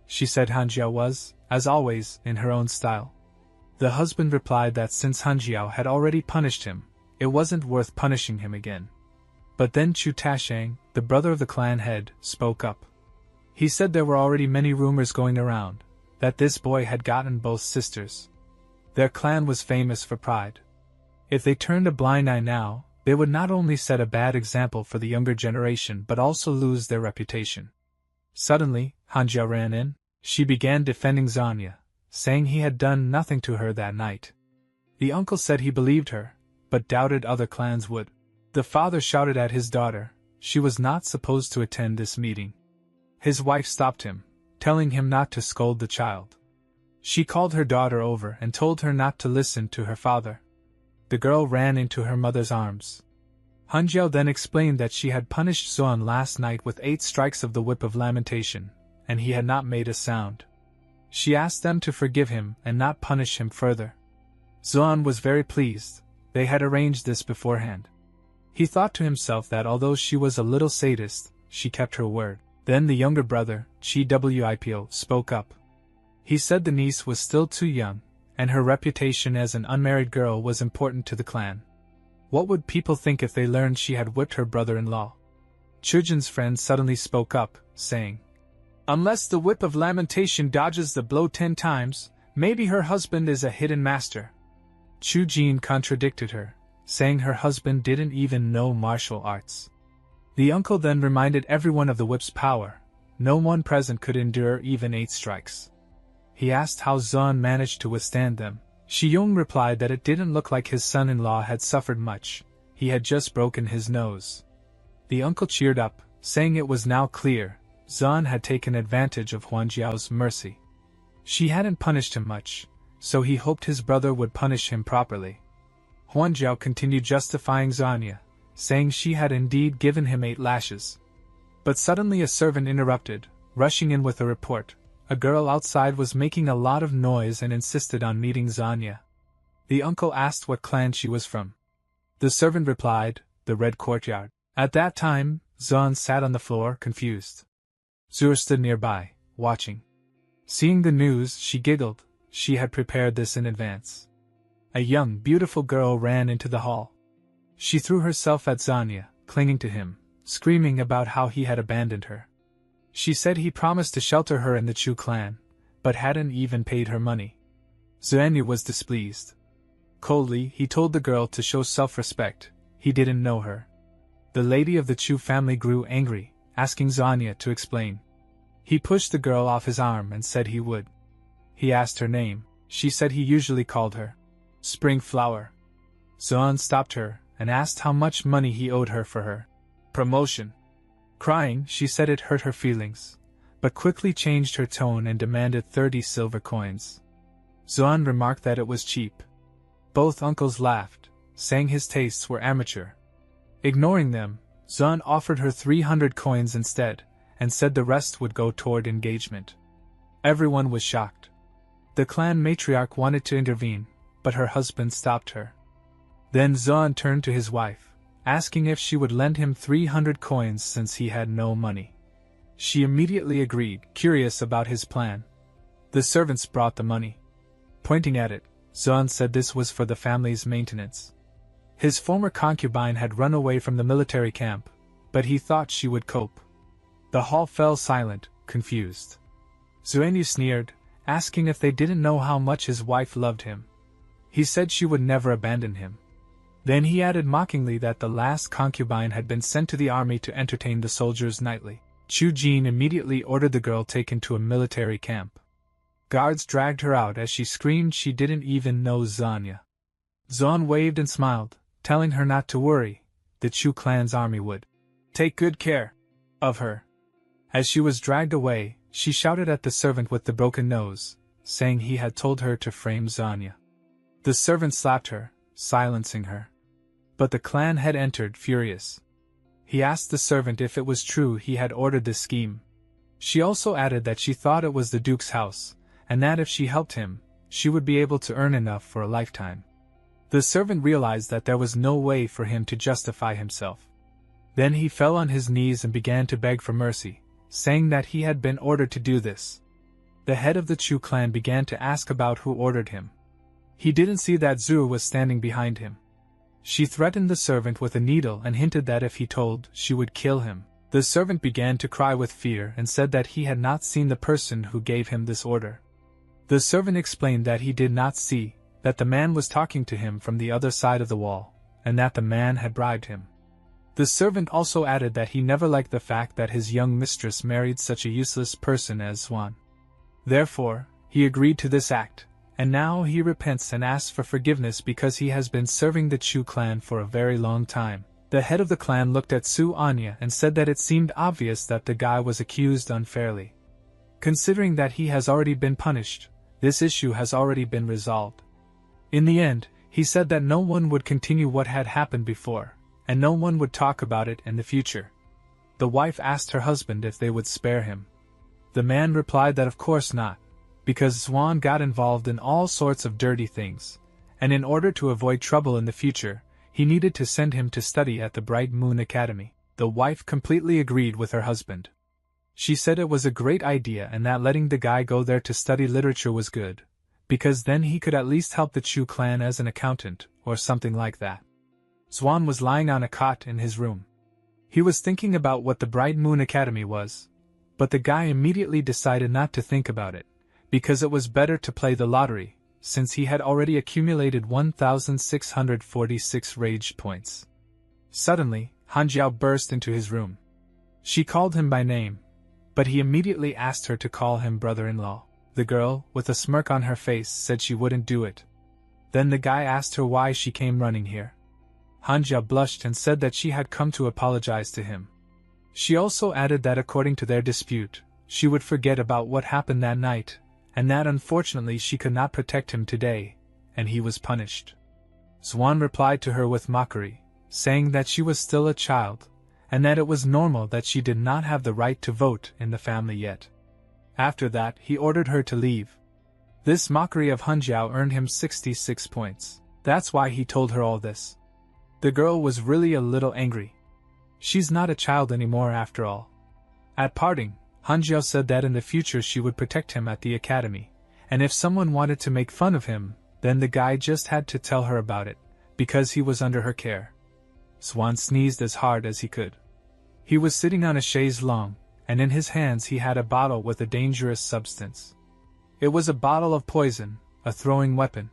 She said Hanjiao was, as always, in her own style. The husband replied that since Hanjiao had already punished him, it wasn't worth punishing him again. But then Chu Tashang, the brother of the clan head, spoke up. He said there were already many rumors going around, that this boy had gotten both sisters. Their clan was famous for pride. If they turned a blind eye now, they would not only set a bad example for the younger generation but also lose their reputation. Suddenly, Hanjiao ran in. She began defending Zanya, saying he had done nothing to her that night. The uncle said he believed her, but doubted other clans would. The father shouted at his daughter. She was not supposed to attend this meeting. His wife stopped him, telling him not to scold the child. She called her daughter over and told her not to listen to her father. The girl ran into her mother's arms. Hanjiao then explained that she had punished Zuan last night with 8 strikes of the whip of lamentation, and he had not made a sound. She asked them to forgive him and not punish him further. Zuan was very pleased. They had arranged this beforehand. He thought to himself that although she was a little sadist, she kept her word. Then the younger brother, Chi Wipo, spoke up. He said the niece was still too young, and her reputation as an unmarried girl was important to the clan. What would people think if they learned she had whipped her brother-in-law? Chujin's friend suddenly spoke up, saying, "Unless the whip of lamentation dodges the blow 10 times, maybe her husband is a hidden master." Chujin contradicted her, saying her husband didn't even know martial arts. The uncle then reminded everyone of the whip's power. No one present could endure even 8 strikes. He asked how Zuan managed to withstand them. Shiyong replied that it didn't look like his son-in-law had suffered much. He had just broken his nose. The uncle cheered up, saying it was now clear. Zuan had taken advantage of Huanjiao's mercy. She hadn't punished him much, so he hoped his brother would punish him properly. Huanjiao continued justifying Zanya, saying she had indeed given him 8 lashes. But suddenly a servant interrupted, rushing in with a report. A girl outside was making a lot of noise and insisted on meeting Zanya. The uncle asked what clan she was from. The servant replied, "The Red Courtyard." At that time, Zan sat on the floor, confused. Zur stood nearby, watching. Seeing the news, she giggled. She had prepared this in advance. A young, beautiful girl ran into the hall. She threw herself at Zanya, clinging to him, screaming about how he had abandoned her. She said he promised to shelter her in the Chu clan, but hadn't even paid her money. Zanya was displeased. Coldly, he told the girl to show self-respect. He didn't know her. The lady of the Chu family grew angry, asking Zanya to explain. He pushed the girl off his arm and said he would. He asked her name. She said he usually called her Spring Flower. Zuan stopped her and asked how much money he owed her for her promotion. Crying, she said it hurt her feelings, but quickly changed her tone and demanded 30 silver coins. Zuan remarked that it was cheap. Both uncles laughed, saying his tastes were amateur. Ignoring them, Zuan offered her 300 coins instead, and said the rest would go toward engagement. Everyone was shocked. The clan matriarch wanted to intervene, but her husband stopped her. Then Zuan turned to his wife, asking if she would lend him 300 coins since he had no money. She immediately agreed, curious about his plan. The servants brought the money. Pointing at it, Zuan said this was for the family's maintenance. His former concubine had run away from the military camp, but he thought she would cope. The hall fell silent, confused. Zuenyu sneered, asking if they didn't know how much his wife loved him. He said she would never abandon him. Then he added mockingly that the last concubine had been sent to the army to entertain the soldiers nightly. Chu Jin immediately ordered the girl taken to a military camp. Guards dragged her out as she screamed she didn't even know Zanya. Zuan waved and smiled, telling her not to worry. The Chu clan's army would take good care of her. As she was dragged away, she shouted at the servant with the broken nose, saying he had told her to frame Zanya. The servant slapped her, silencing her. But the clan had entered, furious. He asked the servant if it was true he had ordered this scheme. She also added that she thought it was the Duke's house, and that if she helped him, she would be able to earn enough for a lifetime. The servant realized that there was no way for him to justify himself. Then he fell on his knees and began to beg for mercy, saying that he had been ordered to do this. The head of the Chu clan began to ask about who ordered him. He didn't see that Zhu was standing behind him. She threatened the servant with a needle and hinted that if he told, she would kill him. The servant began to cry with fear and said that he had not seen the person who gave him this order. The servant explained that he did not see, that the man was talking to him from the other side of the wall, and that the man had bribed him. The servant also added that he never liked the fact that his young mistress married such a useless person as Swan. Therefore, he agreed to this act, and now he repents and asks for forgiveness because he has been serving the Chu clan for a very long time. The head of the clan looked at Su Anya and said that it seemed obvious that the guy was accused unfairly. Considering that he has already been punished, this issue has already been resolved. In the end, he said that no one would continue what had happened before, and no one would talk about it in the future. The wife asked her husband if they would spare him. The man replied that of course not, because Swan got involved in all sorts of dirty things, and in order to avoid trouble in the future, he needed to send him to study at the Bright Moon Academy. The wife completely agreed with her husband. She said it was a great idea and that letting the guy go there to study literature was good, because then he could at least help the Chu clan as an accountant, or something like that. Swan was lying on a cot in his room. He was thinking about what the Bright Moon Academy was, but the guy immediately decided not to think about it, because it was better to play the lottery, since he had already accumulated 1,646 rage points. Suddenly, Hanjiao burst into his room. She called him by name, but he immediately asked her to call him brother-in-law. The girl, with a smirk on her face, said she wouldn't do it. Then the guy asked her why she came running here. Hanjiao blushed and said that she had come to apologize to him. She also added that according to their dispute, she would forget about what happened that night, and that unfortunately she could not protect him today, and he was punished. Swan replied to her with mockery, saying that she was still a child, and that it was normal that she did not have the right to vote in the family yet. After that, he ordered her to leave. This mockery of Hanjiao earned him 66 points. That's why he told her all this. The girl was really a little angry. She's not a child anymore after all. At parting, Hanjiao said that in the future she would protect him at the academy, and if someone wanted to make fun of him, then the guy just had to tell her about it, because he was under her care. Swan sneezed as hard as he could. He was sitting on a chaise longue, and in his hands he had a bottle with a dangerous substance. It was a bottle of poison, a throwing weapon.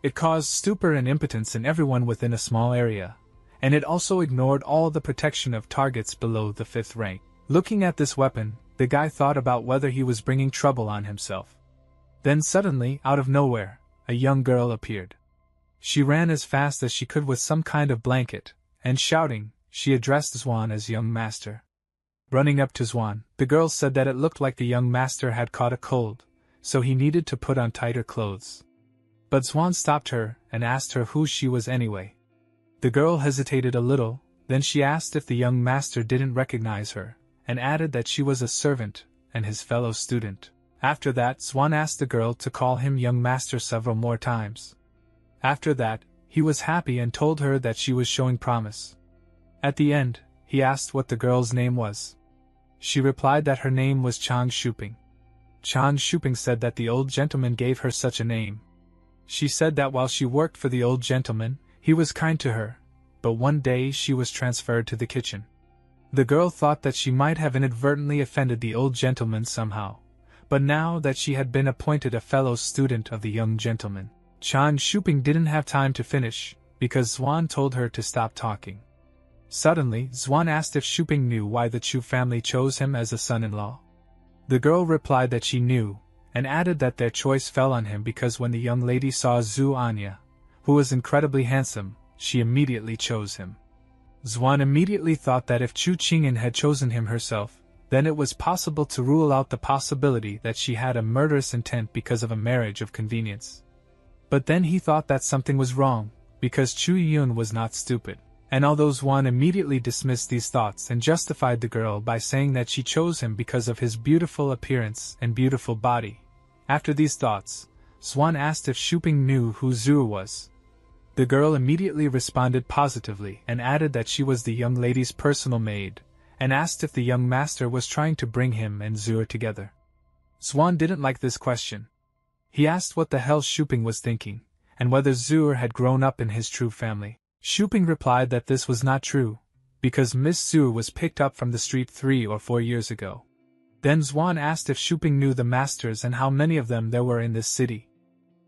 It caused stupor and impotence in everyone within a small area, and it also ignored all the protection of targets below the 5th rank. Looking at this weapon, the guy thought about whether he was bringing trouble on himself. Then suddenly, out of nowhere, a young girl appeared. She ran as fast as she could with some kind of blanket, and shouting, she addressed Zwan as young master. Running up to Zwan, the girl said that it looked like the young master had caught a cold, so he needed to put on tighter clothes. But Zwan stopped her and asked her who she was anyway. The girl hesitated a little, then she asked if the young master didn't recognize her, and added that she was a servant and his fellow student. After that, Swan asked the girl to call him young master several more times. After that, he was happy and told her that she was showing promise. At the end, he asked what the girl's name was. She replied that her name was Chang Shuping. Chang Shuping said that the old gentleman gave her such a name. She said that while she worked for the old gentleman, he was kind to her, but one day she was transferred to the kitchen. The girl thought that she might have inadvertently offended the old gentleman somehow, but now that she had been appointed a fellow student of the young gentleman, Chang Shuping didn't have time to finish, because Zwan told her to stop talking. Suddenly, Zwan asked if Shuping knew why the Chu family chose him as a son-in-law. The girl replied that she knew, and added that their choice fell on him because when the young lady saw Zhu Anya, who was incredibly handsome, she immediately chose him. Zwan immediately thought that if Chu Qingyan had chosen him herself, then it was possible to rule out the possibility that she had a murderous intent because of a marriage of convenience. But then he thought that something was wrong, because Chu Yun was not stupid, and although Zwan immediately dismissed these thoughts and justified the girl by saying that she chose him because of his beautiful appearance and beautiful body, after these thoughts, Zwan asked if Shuping knew who Zhu was. The girl immediately responded positively and added that she was the young lady's personal maid, and asked if the young master was trying to bring him and Zhu together. Zwan didn't like this question. He asked what the hell Shuping was thinking, and whether Zhu had grown up in his true family. Shuping replied that this was not true, because Miss Su was picked up from the street 3 or 4 years ago. Then Zwan asked if Shuping knew the masters and how many of them there were in this city.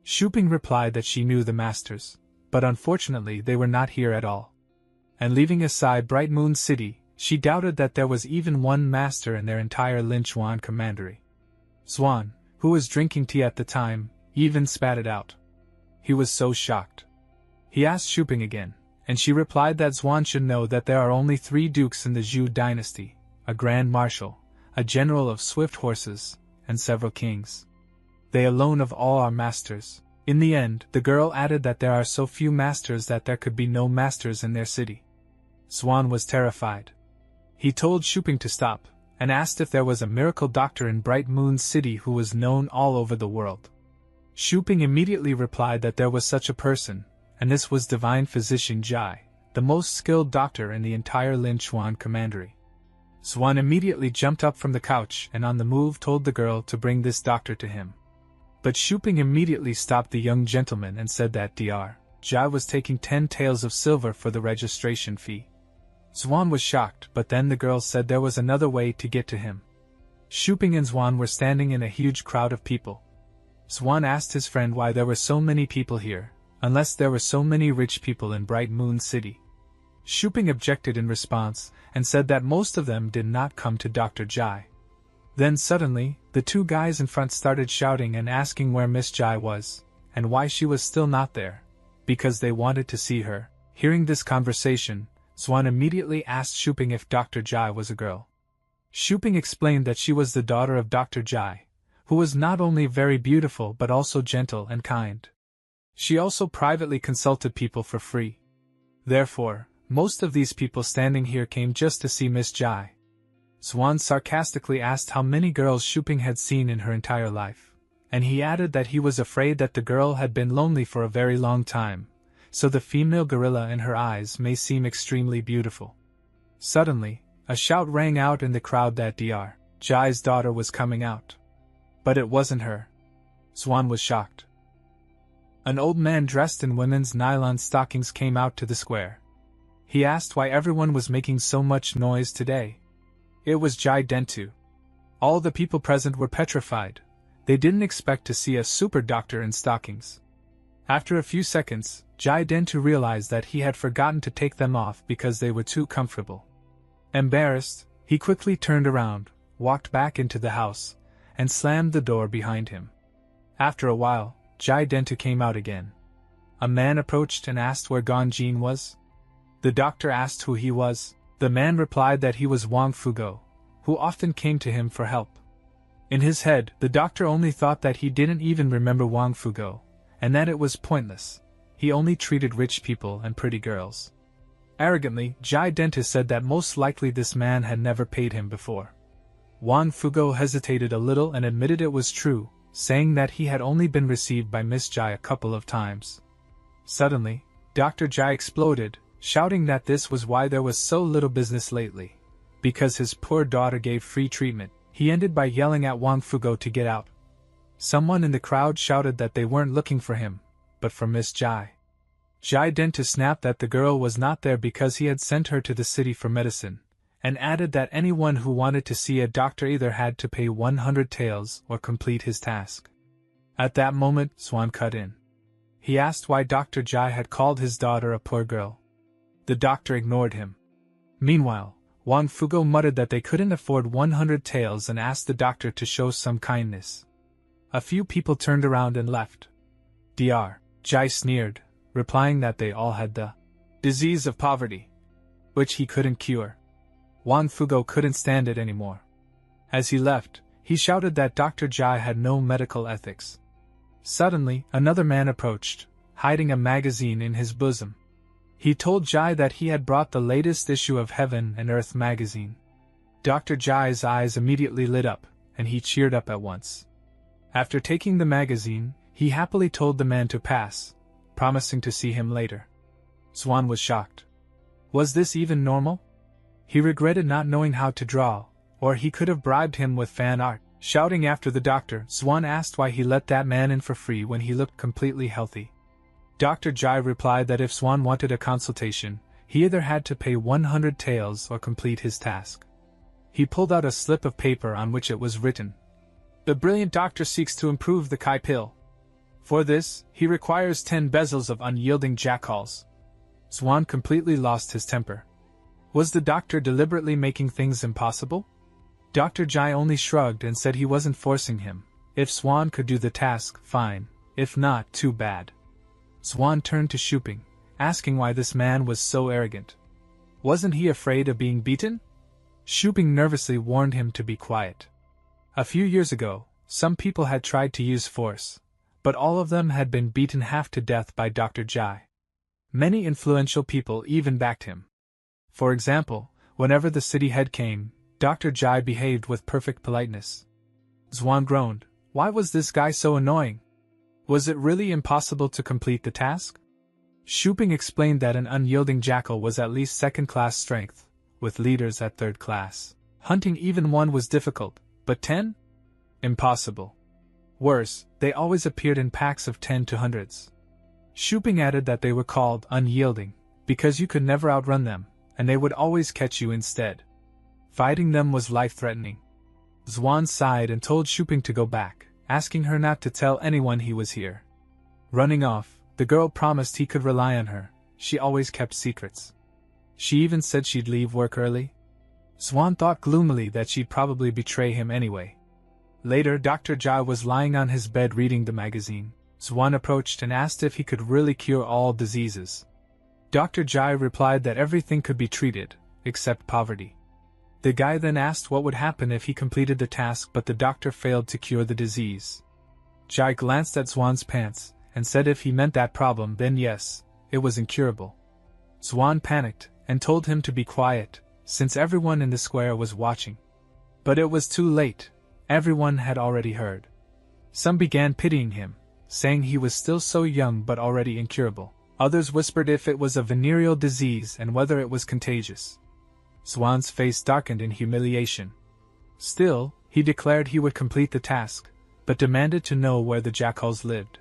Shuping replied that she knew the masters, but unfortunately they were not here at all. And leaving aside Bright Moon City, she doubted that there was even one master in their entire Linchuan commandery. Zwan, who was drinking tea at the time, even spat it out. He was so shocked. He asked Shuping again, and she replied that Zwan should know that there are only 3 dukes in the Zhou dynasty, a grand marshal, a general of swift horses, and several kings. They alone of all are masters. In the end, the girl added that there are so few masters that there could be no masters in their city. Zwan was terrified. He told Shuping to stop, and asked if there was a miracle doctor in Bright Moon City who was known all over the world. Shuping immediately replied that there was such a person, and this was Divine Physician Jai, the most skilled doctor in the entire Linchuan commandery. Zwan immediately jumped up from the couch and on the move told the girl to bring this doctor to him. But Shuping immediately stopped the young gentleman and said that Dr. Jai was taking 10 taels of silver for the registration fee. Zwan was shocked, but then the girl said there was another way to get to him. Shuping and Zwan were standing in a huge crowd of people. Zwan asked his friend why there were so many people here, unless there were so many rich people in Bright Moon City. Shuping objected in response, and said that most of them did not come to Dr. Jai. Then suddenly, the 2 guys in front started shouting and asking where Miss Jai was, and why she was still not there, because they wanted to see her. Hearing this conversation, Zwan immediately asked Shuping if Dr. Jai was a girl. Shuping explained that she was the daughter of Dr. Jai, who was not only very beautiful but also gentle and kind. She also privately consulted people for free. Therefore, most of these people standing here came just to see Miss Jai. Zwan sarcastically asked how many girls Shuping had seen in her entire life, and he added that he was afraid that the girl had been lonely for a very long time, so the female gorilla in her eyes may seem extremely beautiful. Suddenly, a shout rang out in the crowd that Dr. Jai's daughter was coming out. But it wasn't her. Zwan was shocked. An old man dressed in women's nylon stockings came out to the square. He asked why everyone was making so much noise today. It was Jai Dentu. All the people present were petrified. They didn't expect to see a super doctor in stockings. After a few seconds, Jai Dentu realized that he had forgotten to take them off because they were too comfortable. Embarrassed, he quickly turned around, walked back into the house, and slammed the door behind him. After a while, Jai Dentu came out again. A man approached and asked where Ganjin was. The doctor asked who he was. The man replied that he was Wang Fugo, who often came to him for help. In his head, the doctor only thought that he didn't even remember Wang Fugo, and that it was pointless. He only treated rich people and pretty girls. Arrogantly, Jai Dentu said that most likely this man had never paid him before. Wang Fugo hesitated a little and admitted it was true, saying that he had only been received by Miss Jai a couple of times. Suddenly, Dr. Jai exploded, shouting that this was why there was so little business lately. Because his poor daughter gave free treatment, he ended by yelling at Wang Fugo to get out. Someone in the crowd shouted that they weren't looking for him, but for Miss Jai. Jai Dentu snapped that the girl was not there because he had sent her to the city for medicine, and added that anyone who wanted to see a doctor either had to pay 100 taels or complete his task. At that moment, Zwan cut in. He asked why Dr. Jai had called his daughter a poor girl. The doctor ignored him. Meanwhile, Wang Fugo muttered that they couldn't afford 100 taels and asked the doctor to show some kindness. A few people turned around and left. Dr. Jai sneered, replying that they all had the disease of poverty, which he couldn't cure. Wang Fugo couldn't stand it anymore. As he left, he shouted that Dr. Jai had no medical ethics. Suddenly, another man approached, hiding a magazine in his bosom. He told Jai that he had brought the latest issue of Heaven and Earth magazine. Dr. Jai's eyes immediately lit up, and he cheered up at once. After taking the magazine, he happily told the man to pass, promising to see him later. Zwan was shocked. Was this even normal? He regretted not knowing how to draw, or he could have bribed him with fan art. Shouting after the doctor, Zwan asked why he let that man in for free when he looked completely healthy. Dr. Jai replied that if Zwan wanted a consultation, He either had to pay 100 taels or complete his task. He pulled out a slip of paper on which it was written, "The brilliant doctor seeks to improve the Kai pill. For this, he requires 10 bezels of unyielding jackals." Swan completely lost his temper. Was the doctor deliberately making things impossible? Dr. Jai only shrugged and said he wasn't forcing him. If Swan could do the task, fine. If not, too bad. Swan turned to Shuping, asking why this man was so arrogant. Wasn't he afraid of being beaten? Shuping nervously warned him to be quiet. A few years ago, some people had tried to use force, but all of them had been beaten half to death by Dr. Jai. Many influential people even backed him. For example, whenever the city head came, Dr. Jai behaved with perfect politeness. Swan groaned. Why was this guy so annoying? Was it really impossible to complete the task? Shuping explained that an unyielding jackal was at least second-class strength, with leaders at third class. Hunting even one was difficult, but 10? Impossible. Worse, they always appeared in packs of 10 to hundreds. Shuping added that they were called unyielding, because you could never outrun them, and they would always catch you instead. Fighting them was life-threatening. Swan sighed and told Shuping to go back, asking her not to tell anyone he was here. Running off, the girl promised he could rely on her. She always kept secrets. She even said she'd leave work early. Swan thought gloomily that she'd probably betray him anyway. Later, Dr. Jai was lying on his bed reading the magazine. Swan approached and asked if he could really cure all diseases. Dr. Jai replied that everything could be treated, except poverty. The guy then asked what would happen if he completed the task, but the doctor failed to cure the disease. Jai glanced at Swan's pants and said if he meant that problem, then yes, it was incurable. Swan panicked and told him to be quiet, since everyone in the square was watching. But it was too late. Everyone had already heard. Some began pitying him, saying he was still so young but already incurable. Others whispered if it was a venereal disease and whether it was contagious. Swan's face darkened in humiliation. Still, he declared he would complete the task, but demanded to know where the jackals lived.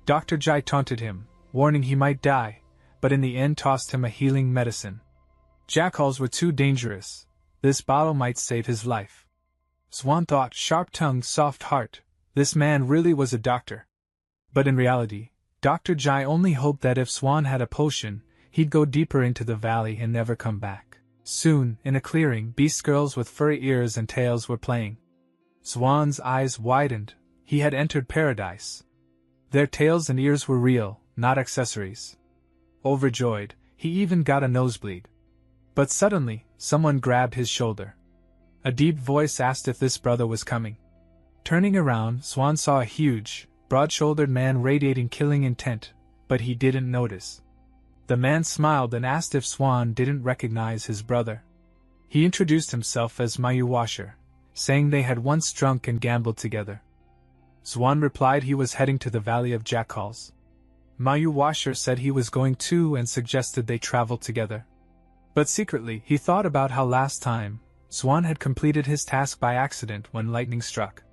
Dr. Jai taunted him, warning he might die, but in the end tossed him a healing medicine. Jackals were too dangerous. This bottle might save his life. Swan thought, sharp-tongued, soft heart, this man really was a doctor. But in reality, Dr. Jai only hoped that if Swan had a potion, he'd go deeper into the valley and never come back. Soon, in a clearing, beast girls with furry ears and tails were playing. Swan's eyes widened. He had entered paradise. Their tails and ears were real, not accessories. Overjoyed, he even got a nosebleed. But suddenly, someone grabbed his shoulder. A deep voice asked if this brother was coming. Turning around, Swan saw a huge, broad-shouldered man radiating killing intent, but he didn't notice. The man smiled and asked if Swan didn't recognize his brother. He introduced himself as Mayu Washer, saying they had once drunk and gambled together. Swan replied he was heading to the Valley of Jackals. Mayu Washer said he was going too and suggested they travel together. But secretly, he thought about how last time, Swan had completed his task by accident when lightning struck.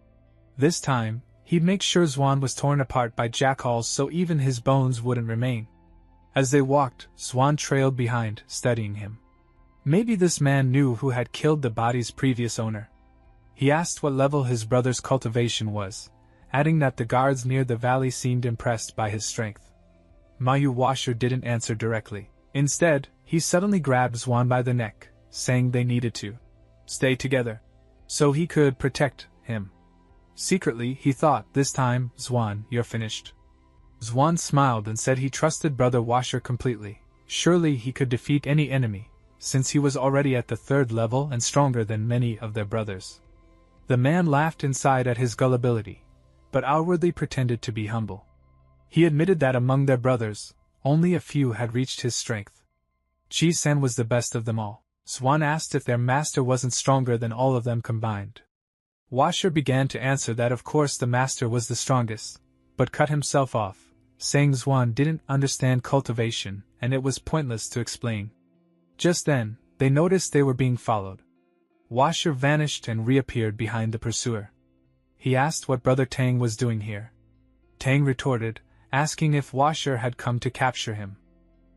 This time, he'd make sure Swan was torn apart by jackals so even his bones wouldn't remain. As they walked, Swan trailed behind, studying him. Maybe this man knew who had killed the body's previous owner. He asked what level his brother's cultivation was, adding that the guards near the valley seemed impressed by his strength. Mayu Washer didn't answer directly. Instead, he suddenly grabbed Swan by the neck, saying they needed to stay together, so he could protect him. Secretly, he thought, this time, Swan, you're finished. Swan smiled and said he trusted Brother Washer completely. Surely he could defeat any enemy, since he was already at the 3rd level and stronger than many of their brothers. The man laughed inside at his gullibility, but outwardly pretended to be humble. He admitted that among their brothers, only a few had reached his strength. Chi-san was the best of them all. Swan asked if their master wasn't stronger than all of them combined. Washer began to answer that of course the master was the strongest, but cut himself off, saying Swan didn't understand cultivation and it was pointless to explain. Just then, they noticed they were being followed. Washer vanished and reappeared behind the pursuer. He asked what Brother Tang was doing here. Tang retorted, asking if Washer had come to capture him.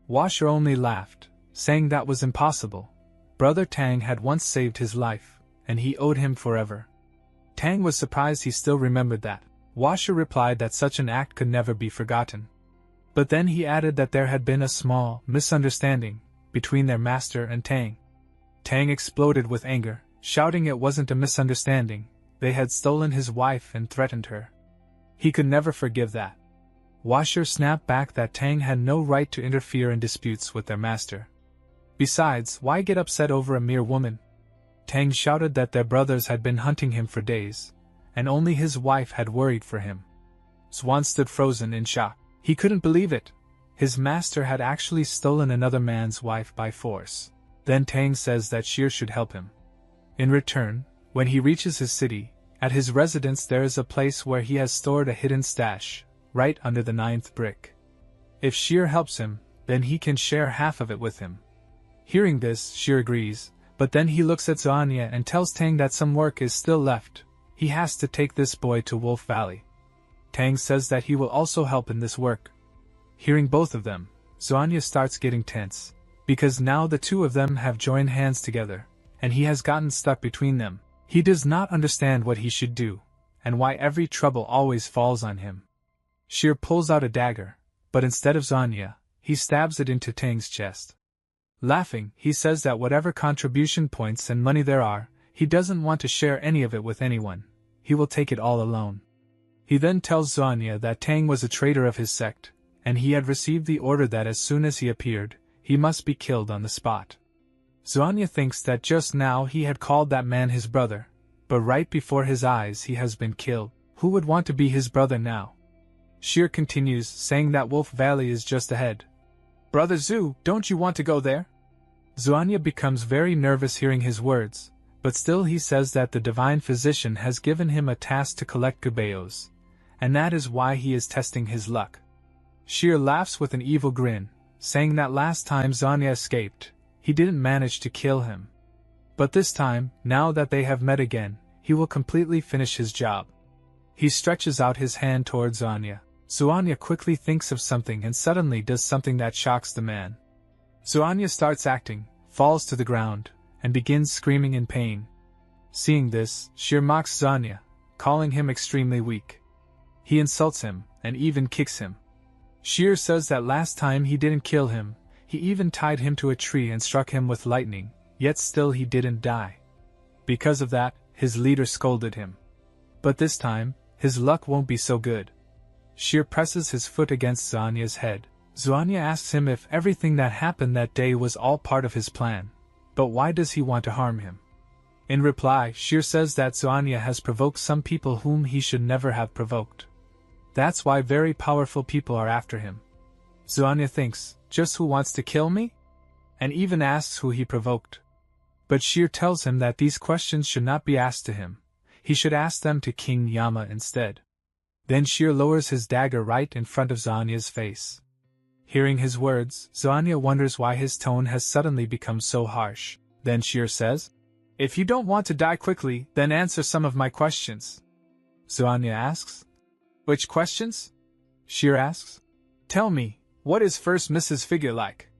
Washer only laughed, saying that was impossible. Brother Tang had once saved his life, and he owed him forever. Tang was surprised he still remembered that. Washer replied that such an act could never be forgotten. But then he added that there had been a small misunderstanding between their master and Tang. Tang exploded with anger, shouting it wasn't a misunderstanding, they had stolen his wife and threatened her. He could never forgive that. Washer snapped back that Tang had no right to interfere in disputes with their master. Besides, why get upset over a mere woman? Tang shouted that their brothers had been hunting him for days, and only his wife had worried for him. Swan stood frozen in shock. He couldn't believe it. His master had actually stolen another man's wife by force. Then Tang says that Sheer should help him. In return, when he reaches his city, at his residence there is a place where he has stored a hidden stash, right under the 9th brick. If Sheer helps him, then he can share half of it with him. Hearing this, Sheer agrees, but then he looks at Zoanya and tells Tang that some work is still left. He has to take this boy to Wolf Valley. Tang says that he will also help in this work. Hearing both of them, Zoanya starts getting tense, because now the two of them have joined hands together, and he has gotten stuck between them. He does not understand what he should do, and why every trouble always falls on him. Sheer pulls out a dagger, but instead of Zoanya, he stabs it into Tang's chest. Laughing, he says that whatever contribution points and money there are, he doesn't want to share any of it with anyone. He will take it all alone. He then tells Zoanya that Tang was a traitor of his sect, and he had received the order that as soon as he appeared, he must be killed on the spot. Zoanya thinks that just now he had called that man his brother, but right before his eyes he has been killed. Who would want to be his brother now? Sheer continues, saying that Wolf Valley is just ahead. Brother Zhu, don't you want to go there? Zoanya becomes very nervous hearing his words, but still he says that the divine physician has given him a task to collect Gubayos, and that is why he is testing his luck. Sheer laughs with an evil grin, saying that last time Zoanya escaped, he didn't manage to kill him. But this time, now that they have met again, he will completely finish his job. He stretches out his hand towards Zoanya. Zoanya quickly thinks of something and suddenly does something that shocks the man. Zoanya starts acting, falls to the ground, and begins screaming in pain. Seeing this, Sheer mocks Zoanya, calling him extremely weak. He insults him, and even kicks him. Sheer says that last time he didn't kill him, he even tied him to a tree and struck him with lightning, yet still he didn't die. Because of that, his leader scolded him. But this time, his luck won't be so good. Sheer presses his foot against Zoanya's head. Zoanya asks him if everything that happened that day was all part of his plan, but why does he want to harm him? In reply, Sheer says that Zoanya has provoked some people whom he should never have provoked. That's why very powerful people are after him. Zoanya thinks, just who wants to kill me? And even asks who he provoked. But Sheer tells him that these questions should not be asked to him. He should ask them to King Yama instead. Then Sheer lowers his dagger right in front of Zoanya's face. Hearing his words, Zoanya wonders why his tone has suddenly become so harsh. Then Sheer says, "If you don't want to die quickly, then answer some of my questions." Zoanya asks, "Which questions?" Sheer asks, "Tell me, what is First Mrs. figure like?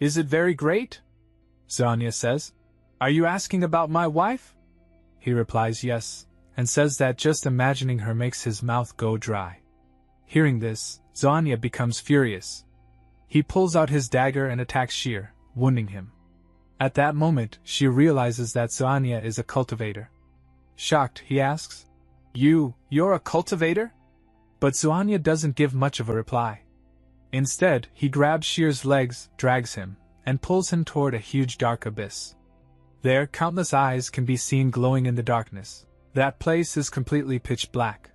Is it very great?" Zoanya says, "Are you asking about my wife?" He replies yes, and says that just imagining her makes his mouth go dry. Hearing this, Zoanya becomes furious. He pulls out his dagger and attacks Sheer, wounding him. At that moment, Sheer realizes that Zoanya is a cultivator. Shocked, he asks, You're a cultivator?" But Zoanya doesn't give much of a reply. Instead, he grabs Sheer's legs, drags him, and pulls him toward a huge dark abyss. There, countless eyes can be seen glowing in the darkness. That place is completely pitch black.